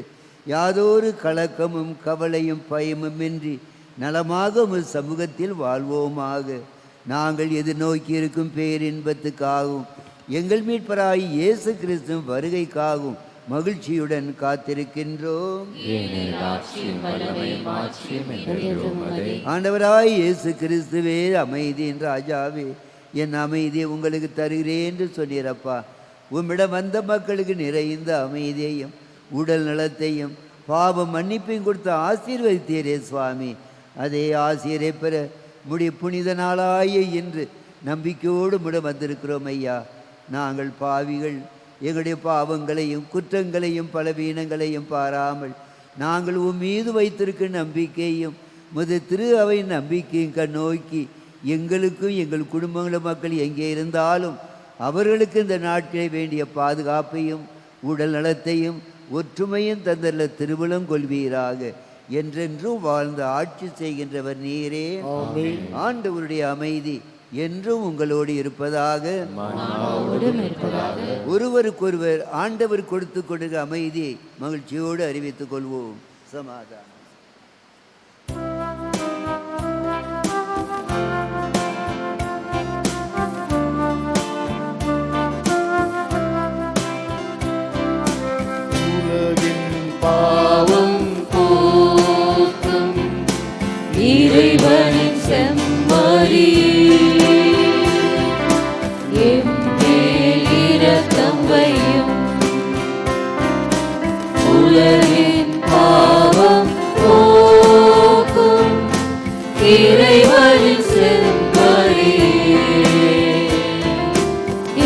யாதொரு கலக்கமும் கவலையும் பயமுமின்றி நலமாக உம் சமூகத்தில் வாழ்வோமாக. நாங்கள் எதிர்நோக்கி இருக்கும் பேரின்பத்துக்காகவும் எங்கள் மீட்பராய் இயேசு கிறிஸ்துவின் வருகைக்காகவும் மகிழ்ச்சியுடன் காத்திருக்கின்றோம். ஆண்டவராய் இயேசு கிறிஸ்துவே, அமைதியின் ராஜாவே, என் அமைதியை உங்களுக்கு தருகிறேன் என்று சொன்னீரப்பா. உம்மிடம் வந்த மக்களுக்கு நிறைந்த அமைதியையும் உடல் நலத்தையும் பாவ மன்னிப்பையும் கொடுத்து ஆசீர்வதித்தீரே சுவாமி. அதே ஆசிரியரை பெற புனித நாளாய இன்று நம்பிக்கையோடு வந்திருக்கிறோம் ஐயா. நாங்கள் பாவிகள், எங்களுடைய பாவங்களையும் குற்றங்களையும் பலவீனங்களையும் பாராமல் நாங்கள் உன் மீது வைத்திருக்க நம்பிக்கையும் திரு அவை நம்பிக்கையும் கண்ணோக்கி எங்களுக்கும் எங்கள் குடும்பங்கள மக்கள் எங்கே இருந்தாலும் அவர்களுக்கு இந்த நாட்களை வேண்டிய பாதுகாப்பையும் உடல் நலத்தையும் ஒற்றுமையும் தந்தல்ல திருவிழம் கொள்வீராக. என்றென்றும் வாழ்ந்து ஆட்சி செய்கின்றவர் நீரே. ஆண்டவருடைய அமைதி என்றும் உங்களோடு இருப்பதாக. ஒருவருக்கொருவர் ஆண்டவர் கொடுத்து கொடுக்க அமைதியை மகிழ்ச்சியோடு அறிவித்துக் கொள்வோம். சமாதானம். பாவம் போக்கும் இறைவனின் செம்மறி, எம்மேல் இரக்கம் வையும். உலகின் பாவம் போக்கும் இறைவனின் செம்மறி,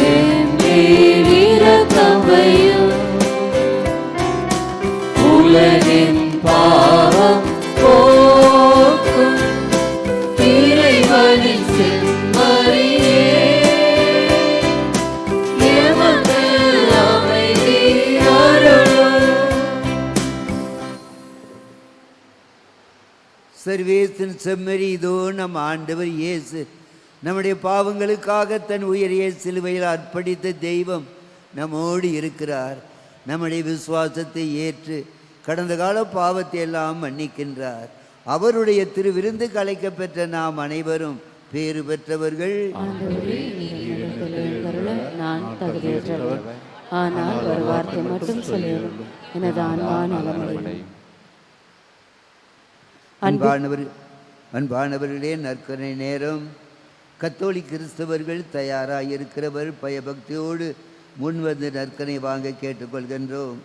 எம்மேல் இரக்கம் வையும். உலகின் பாவம் போக்கும் இறைவனின் செம்மறியே, எமக்கு அமைதி அருளும். சர்வேசின் செம்மறி, இதோ நம் ஆண்டவர் இயேசு நம்முடைய பாவங்களுக்காக தன் உயரிய சிலுவையில் அர்ப்பணித்த தெய்வம் நம்மோடு இருக்கிறார். நம்முடைய விசுவாசத்தை ஏற்று கடந்த கால பாவத்தை எல்லாம் மன்னிக்கின்றார். அவருடைய திருவிருந்து கலைக்க பெற்ற நாம் அனைவரும் பேறு பெற்றவர்கள். நான் தகுதியற்றவர், ஆனால் ஒரு வார்த்தை மட்டும் சொல்லிடும் எனது ஆன்மா நலமடையும். அன்பானவர்களே, நற்கருணை நேரம். கத்தோலிக்க கிறிஸ்தவர்கள் தயாராக பயபக்தியோடு முன்வந்து நற்கனை வாங்க கேட்டுக்கொள்கின்றோம்.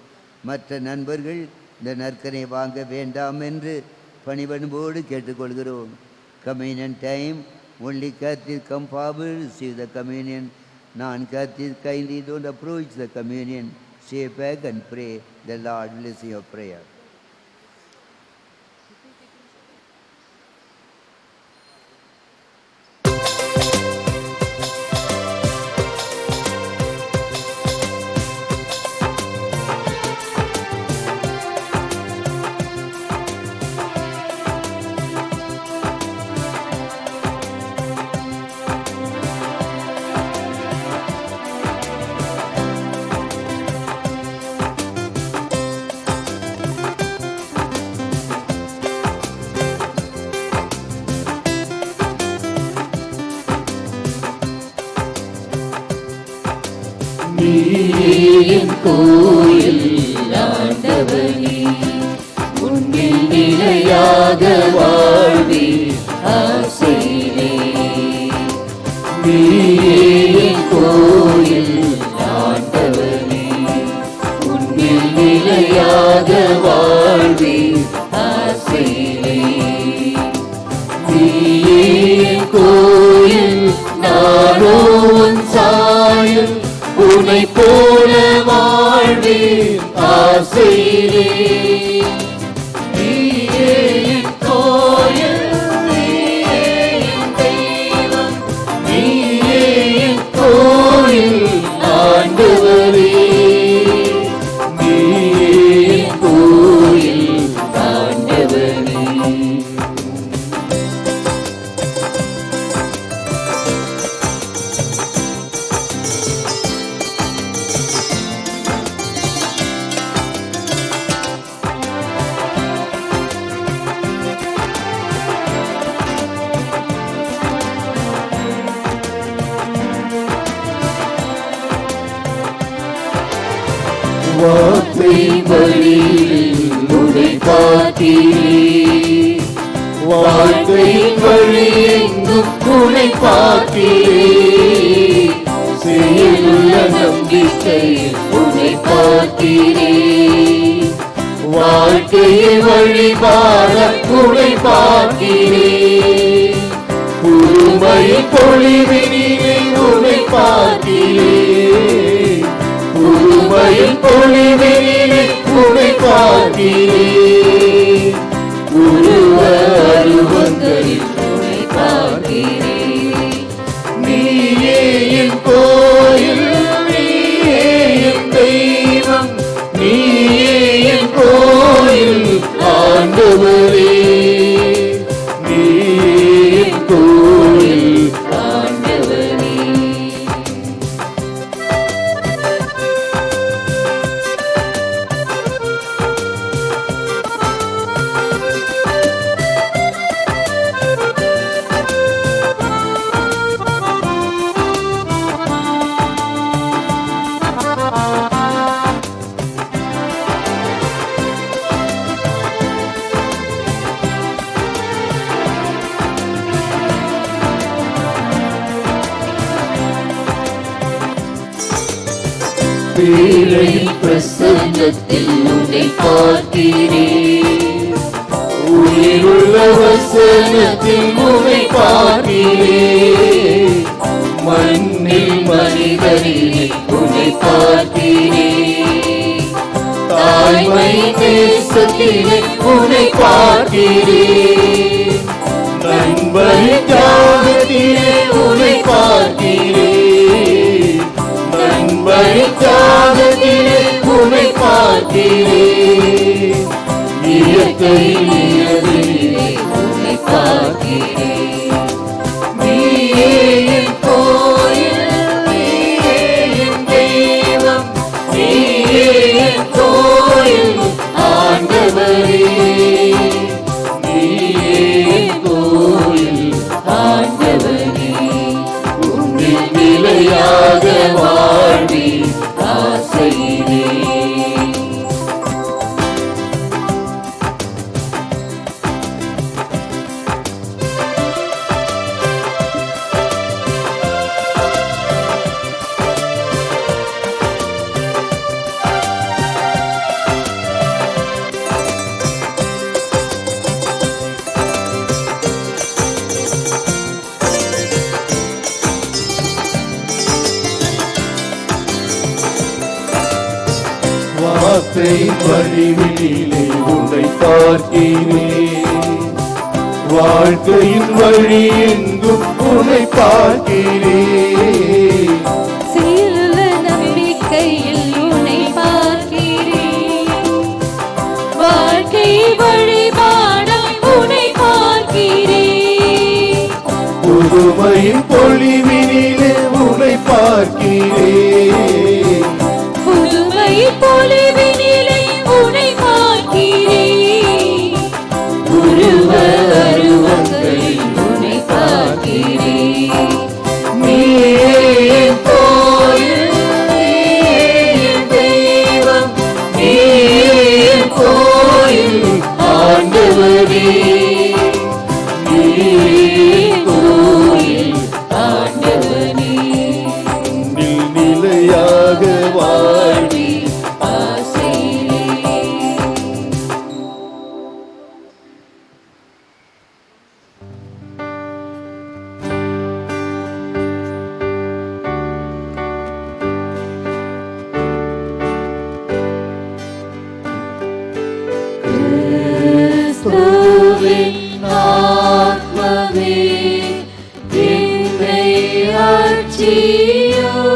மற்ற நண்பர்கள் இந்த நற்கனை வாங்க வேண்டாம் என்று பணிவன்போடு கேட்டுக்கொள்கிறோம். Communion time. only Catholics come forward, receive the communion. Non-Catholics kindly don't approach the communion. Stay back and pray. The Lord bless your prayer. நீயின் கோயில் ஆண்டவனே, உன்னில் நிலையாக வாழ்வி ஆசையிலே. நீயின் கோயில் ஆண்டவனே, உன்னில் நிலையாக வாழ்வி ஆசையிலே. நீயின் கோயில் நானோ உன் சாயல், உன்னை போல வாழ்வேன் ஆசையிலே. நீயே என் கோயில், நீயே என் தெய்வம், நீயே என் கோயில் ஆண்டவரே. நீயே என் கோயில் ஆண்டவரே. வாக்கு வாழ்க்கை வழியில் உன்னை பார்த்தீரேன், வாழ்க்கையின் வழி எங்கும் உன்னை பார்த்தீரேன், செயலுள்ள நம்பிக்கையில் உன்னை பார்த்தீரேன், வாழ்க்கையை வழிபாட உன்னை பார்த்தீரேன், புதுமையின் பொழிவினிலே உன்னை பார்த்தீரேன், புதுமையின் பொழிவினிலே உன்னை பார்த்தீரேன், உருவ அருவங்களில் உன்னை பார்த்தீரேன், நீயே என் கோயில், நீயே என் தெய்வம், நீயே என் கோயில் ஆண்டவரே, நீயே என் கோயில் ஆண்டவரே. பேழையின் பிரசன்னத்தில் உன்னை பார்த்தீரேன், உயிருள்ள வசனத்தில் உன்னை பார்த்தீரேன், மண்ணில் மனிதனிலே உன்னை பார்த்தீரேன், தாய்மை தேசத்திலே உன்னை பார்த்தீரேன், நண்பரின் தியாகத்திலே உன்னை பார்த்தீரேன், நண்பரின் தியாகத்திலே உன்னை பார்த்தீரேன், இயற்கையில் இயற்கையிலே உன்னை பார்த்தீரேன், நீயே என் கோயில், நீயே என் தெய்வம், நீயே என் கோயில் ஆண்டவரே, நீயே என் கோயில் ஆண்டவரே, உன்னில் நிலையாக வாழ்வி ஆசையிலே. வார்த்தை வழிவிலே உன்னை பார்க்கிறேன், வாழ்க்கையின் வழி எங்கும் உன்னை பார்க்கிறேன், செயலுள்ள நம்பிக்கையில் உன்னை பார்க்கிறேன், வாழ்க்கை வழிபாட உன்னை பார்க்கிறேன், புதுமையின் பொழிவினிலே உன்னை பார்க்கிறேன், புதுமை பொலிவினிலே உன்னை பார்க்கிறேன், உருவ அருவங்களில் உன்னை பார்க்கிறேன், நீயே என் கோயில், நீயே என் தெய்வம், நீயே என் கோயில் ஆண்டவரே, நீயே என் கோயில் ஆண்டவரே, உன்னில் நிலையாக வாழ்வி ஆசையிலே. கிறிஸ்துவின் ஆத்மமே என்னை ஆட்சியும்,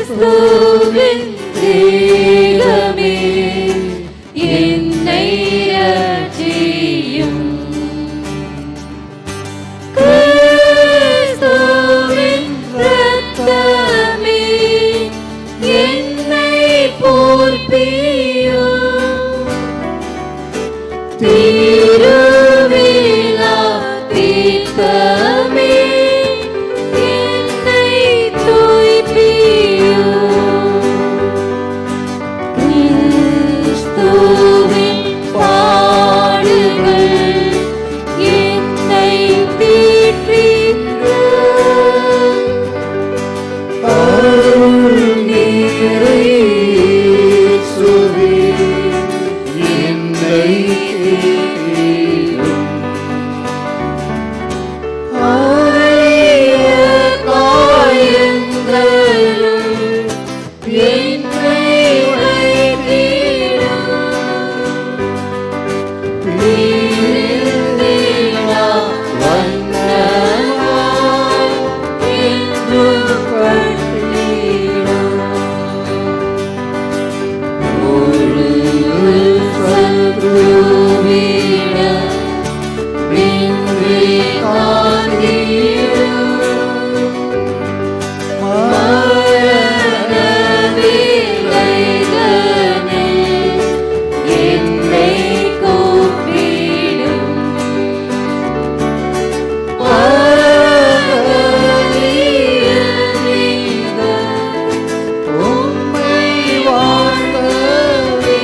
கிறிஸ்துவின் தேகமே என்னை ரட்சியும், கிறிஸ்துவின் இரத்தமே என்னை போர்ப்பியும், திருவிழா தீர்த்தமே என்னை தூய்ப்பியும், நீரில்லா வண்ணமாய் என்றும் கட்டிடும். முழு சத்ருவிடம் நின்று காத்திடும். மரண வேதனையில் என்னை கூப்பிடும். பரவழியில் நீங்கள் உம்மை வாழ்த்தவே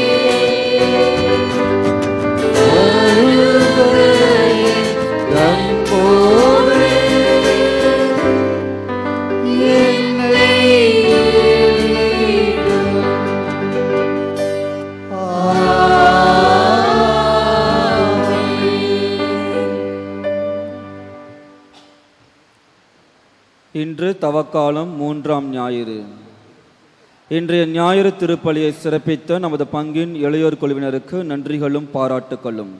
வருகையின் கண்போடு என்னை ஏறிடும். இன்று தவக்காலம் 3ஆம் ஞாயிறு. இன்றைய ஞாயிறு திருப்பலியை சிறப்பித்த நமது பங்கின் இளையோர் குழுவினருக்கு நன்றிகளும் பாராட்டுக்களும்.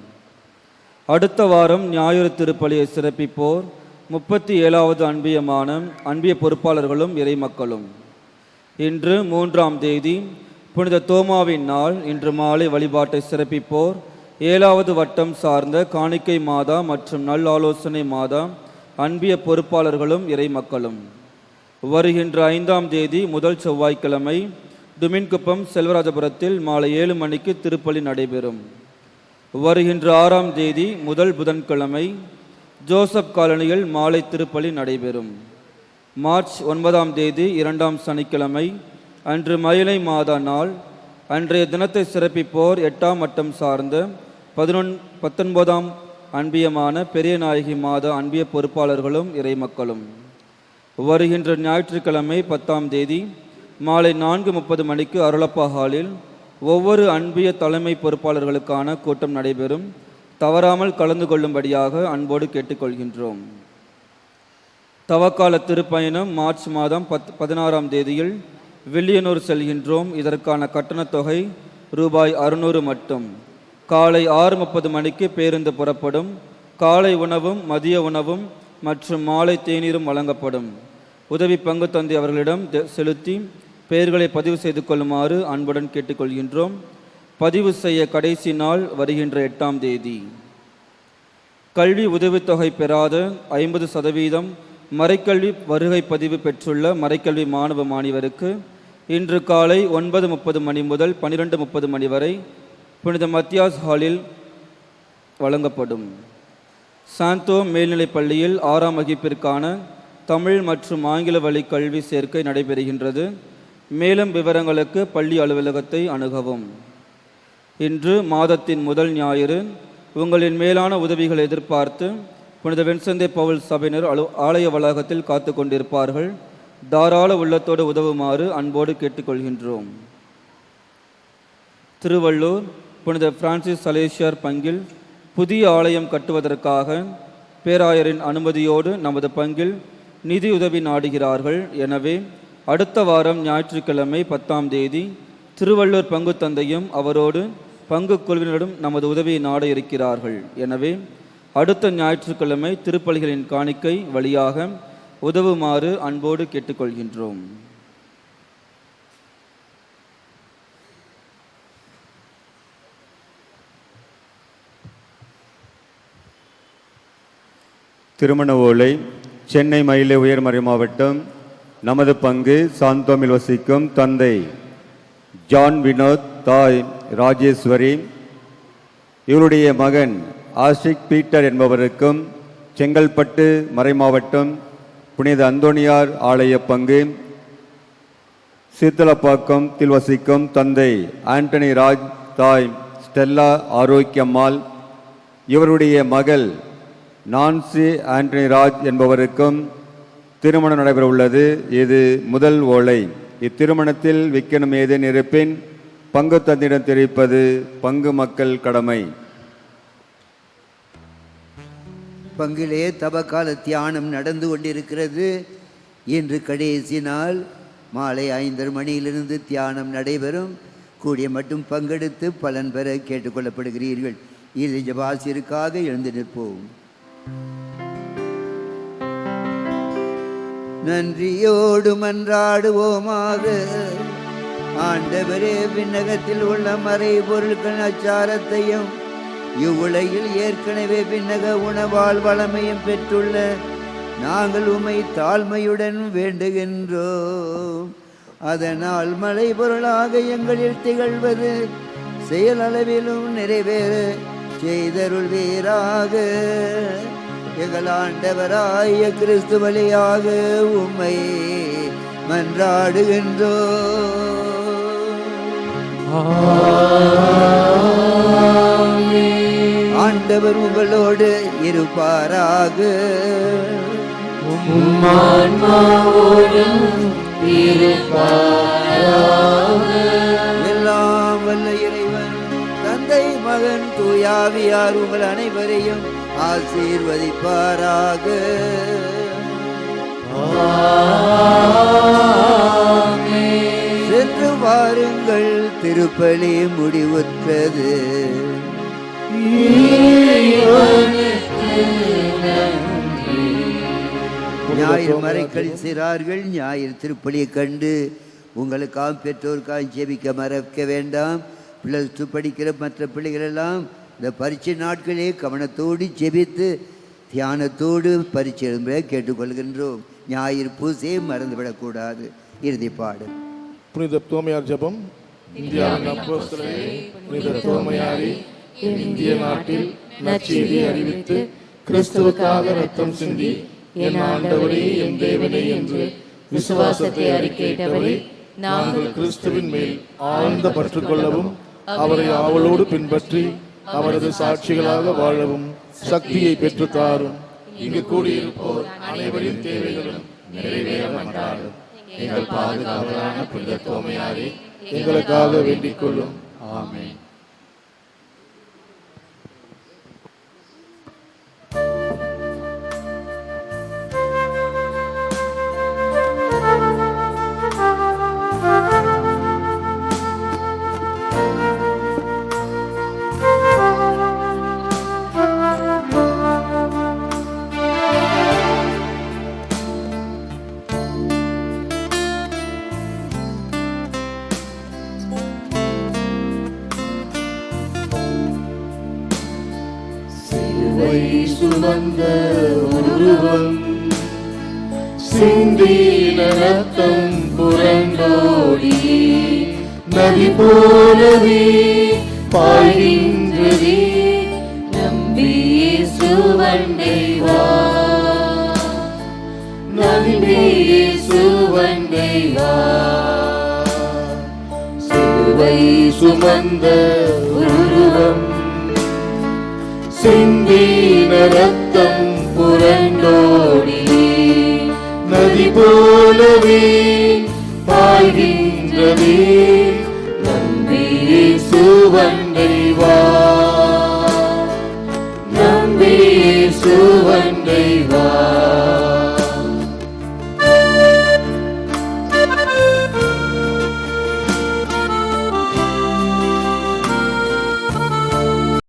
அடுத்த வாரம் ஞாயிறு திருப்பலியை சிறப்பிப்போர் 37வது அன்பிய பொறுப்பாளர்களும் இறைமக்களும். இன்று 3ஆம் தேதி புனித தோமாவின் நாள். இன்று மாலை வழிபாட்டை சிறப்பிப்போர் 7வது வட்டம் சார்ந்த காணிக்கை மாதா மற்றும் நல் ஆலோசனை மாதா அன்பிய பொறுப்பாளர்களும் இறைமக்களும். வருகின்ற 5ஆம் தேதி முதல் செவ்வாய்க்கிழமை துமின்குப்பம் செல்வராஜபுரத்தில் மாலை 7 மணிக்கு திருப்பலி நடைபெறும். வருகின்ற 6ஆம் தேதி முதல் புதன்கிழமை ஜோசப் காலனியில் மாலை திருப்பலி நடைபெறும். மார்ச் 9ஆம் தேதி 2ஆம் சனிக்கிழமை அன்று மயிலை மாதா நாள். அன்றைய தினத்தை சிறப்பிப்போர் 8ஆம் வட்டம் சார்ந்த 19ஆம் அன்பியமான பெரிய நாயகி மாதா அன்பிய பொறுப்பாளர்களும் இறைமக்களும். வருகின்ற ஞாயிற்றுக்கிழமை 10ஆம் தேதி மாலை 4:30 மணிக்கு அருளப்பா ஹாலில் ஒவ்வொரு அன்பிய தலைமை பொறுப்பாளர்களுக்கான கூட்டம் நடைபெறும். தவறாமல் கலந்து கொள்ளும்படியாக அன்போடு கேட்டுக்கொள்கின்றோம். தவக்கால திருப்பயணம் மார்ச் மாதம் 16ஆம் தேதியில் வில்லியனூர் செல்கின்றோம். இதற்கான கட்டணத் தொகை ரூபாய் 600 மட்டும். காலை 6:30 மணிக்கு பேருந்து புறப்படும். காலை உணவும் மதிய உணவும் மற்றும் மாலை தேநீரும் வழங்கப்படும். உதவி பங்கு தந்தை அவர்களிடம் செலுத்தி பெயர்களை பதிவு செய்து கொள்ளுமாறு அன்புடன் கேட்டுக்கொள்கின்றோம். பதிவு செய்ய கடைசி நாள் வருகின்ற 8ஆம் தேதி. கல்வி உதவித்தொகை பெறாத 50% மறைக்கல்வி வருகை பதிவு பெற்றுள்ள மறைக்கல்வி மாணவ மாணவருக்கு இன்று காலை 9:30 மணி முதல் 12:30 மணி வரை புனித மத்தியாஸ் ஹாலில் வழங்கப்படும். சாந்தோ மேல்நிலைப் பள்ளியில் 6ஆம் வகுப்பிற்கான தமிழ் மற்றும் ஆங்கில வழி கல்வி சேர்க்கை நடைபெறுகின்றது. மேலும் விவரங்களுக்கு பள்ளி அலுவலகத்தை அணுகவும். இன்று மாதத்தின் முதல் ஞாயிறு. உங்களின் மேலான உதவிகளை எதிர்பார்த்து புனித வின்சென்ட் பவுல் சபையினர் ஆலய வளாகத்தில் காத்து கொண்டிருப்பார்கள். தாராள உள்ளத்தோடு உதவுமாறு அன்போடு கேட்டுக்கொள்கின்றோம். திருவள்ளூர் புனித பிரான்சிஸ் சலேசியார் பங்கில் புதிய ஆலயம் கட்டுவதற்காக பேராயரின் அனுமதியோடு நமது பங்கில் நிதியுதவி நாடுகிறார்கள். எனவே அடுத்த வாரம் ஞாயிற்றுக்கிழமை 10ஆம் தேதி திருவள்ளூர் பங்கு தந்தையும் அவரோடு பங்கு குழுவினரும் நமது உதவியை நாட இருக்கிறார்கள். எனவே அடுத்த ஞாயிற்றுக்கிழமை திருப்பலிகளின் காணிக்கை வழியாக உதவுமாறு அன்போடு கேட்டுக்கொள்கின்றோம். திருமண ஓலை. சென்னை மயிலை உயர்மறை மாவட்டம் நமது பங்கு சாந்தோமில் வசிக்கும் தந்தை ஜான் வினோத், தாய் ராஜேஸ்வரி, இவருடைய மகன் ஆஷிக் பீட்டர் என்பவருக்கும் செங்கல்பட்டு மறைமாவட்டம் புனித அந்தோணியார் ஆலய பங்கு சீத்தலப்பாக்கத்தில் வசிக்கும் தந்தை ஆண்டனி ராஜ், தாய் ஸ்டெல்லா ஆரோக்கியம்மாள், இவருடைய மகள் நான்சி ஆண்டனி ராஜ் என்பவருக்கும் திருமணம் நடைபெற உள்ளது. இது முதல் ஓலை. இத்திருமணத்தில் விக்கணும் ஏதேனும் இருப்பின் பங்கு தந்தையிடம் தெரிவிப்பது பங்கு மக்கள் கடமை. பங்கிலே தவக்கால தியானம் நடந்து கொண்டிருக்கிறது. இன்று கடைசி நாள். மாலை 5:30 மணியிலிருந்து தியானம் நடைபெறும். கூடிய மட்டும் பங்கெடுத்து பலன் பெற கேட்டுக்கொள்ளப்படுகிறீர்கள். இறுதி ஜபாசிற்காக எழுந்து நிற்போம். நன்றியோடு மன்றாடுவோமாக. ஆண்டவரே, விண்ணகத்தில் உள்ள மறை பொருட்கள் அச்சாரத்தையும் இவ்வுலகில் ஏற்கனவே விண்ணக உணவால் வளமையும் பெற்றுள்ள நாங்கள் உம்மை தாழ்மையுடன் வேண்டுகின்றோம். அதனால் மலை பொருளாக எங்களில் திகழ்வது செயலளவிலும் நிறைவேற செய்தருள்வீராக. எங்கள் ஆண்டவராய கிறிஸ்து வழியாக உம்மை மன்றாடுகின்றோம். ஆண்டவர் உங்களோடு இருப்பாராக. எல்லாம் வல்ல இறைவன் தந்தை, மகன், தூயாவியார் உங்கள் அனைவரையும் ஆசீர்வதிப்பாராக. சென்று வாருங்கள், திருப்பலி முடிவுற்றது. ஞாயிறு மறைக்களில் செய்கிறார்கள். ஞாயிறு திருப்பலியை கண்டு உங்களுக்காக பெற்றோருக்காக ஜெபிக்க மறக்க வேண்டாம். +2 படிக்கிற மற்ற பிள்ளைகளெல்லாம் இந்த பரீட்சை நாட்களே கவனத்தோடு ஜெபித்து தியானத்தோடு பரீட்சை எழுத கேட்டுக்கொள்கின்றோம். ஞாயிறு பூசையை மறந்துவிடக்கூடாது. இறுதி பாடல். புனித தோமையார் ஜெபம். இந்தியாவின் அப்போஸ்தலரே, புனித தோமையாரே, இந்திய நாட்டில் நற்செய்தியை அறிவித்து கிறிஸ்துவுக்காக ரத்தம் சிந்தி என் ஆண்டவரே, என் தேவனே என்று விசுவாசத்தை அறிக்கையிட்டவரே, நாங்கள் கிறிஸ்துவின் மேல் ஆழ்ந்த பற்று கொள்ளவும் அவரை ஆவலோடு பின்பற்றி அவரது சாட்சிகளாக வாழவும் சக்தியை பெற்று தாரும். இங்கு கூடியிருப்போர் அனைவரின் தேவைகளும் நிறைவேற மன்றாடும். எங்கள் பாதுகாவலான புனித தோமையாரே, எங்களுக்காக வேண்டிக் கொள்ளும். ஆமென். சுமந்த உருவம் சிந்தின ரத்தம் புரண்டோடி நதி போலவே பாய்கின்றதே. நம்பி சுவண்டை வா, நம்பி சுவண்டை வா. சிலுவை சுமந்த உருவம் சிந்தின ரத்தம் புரண்டோடி நதி போலவே பாய்கின்றதே.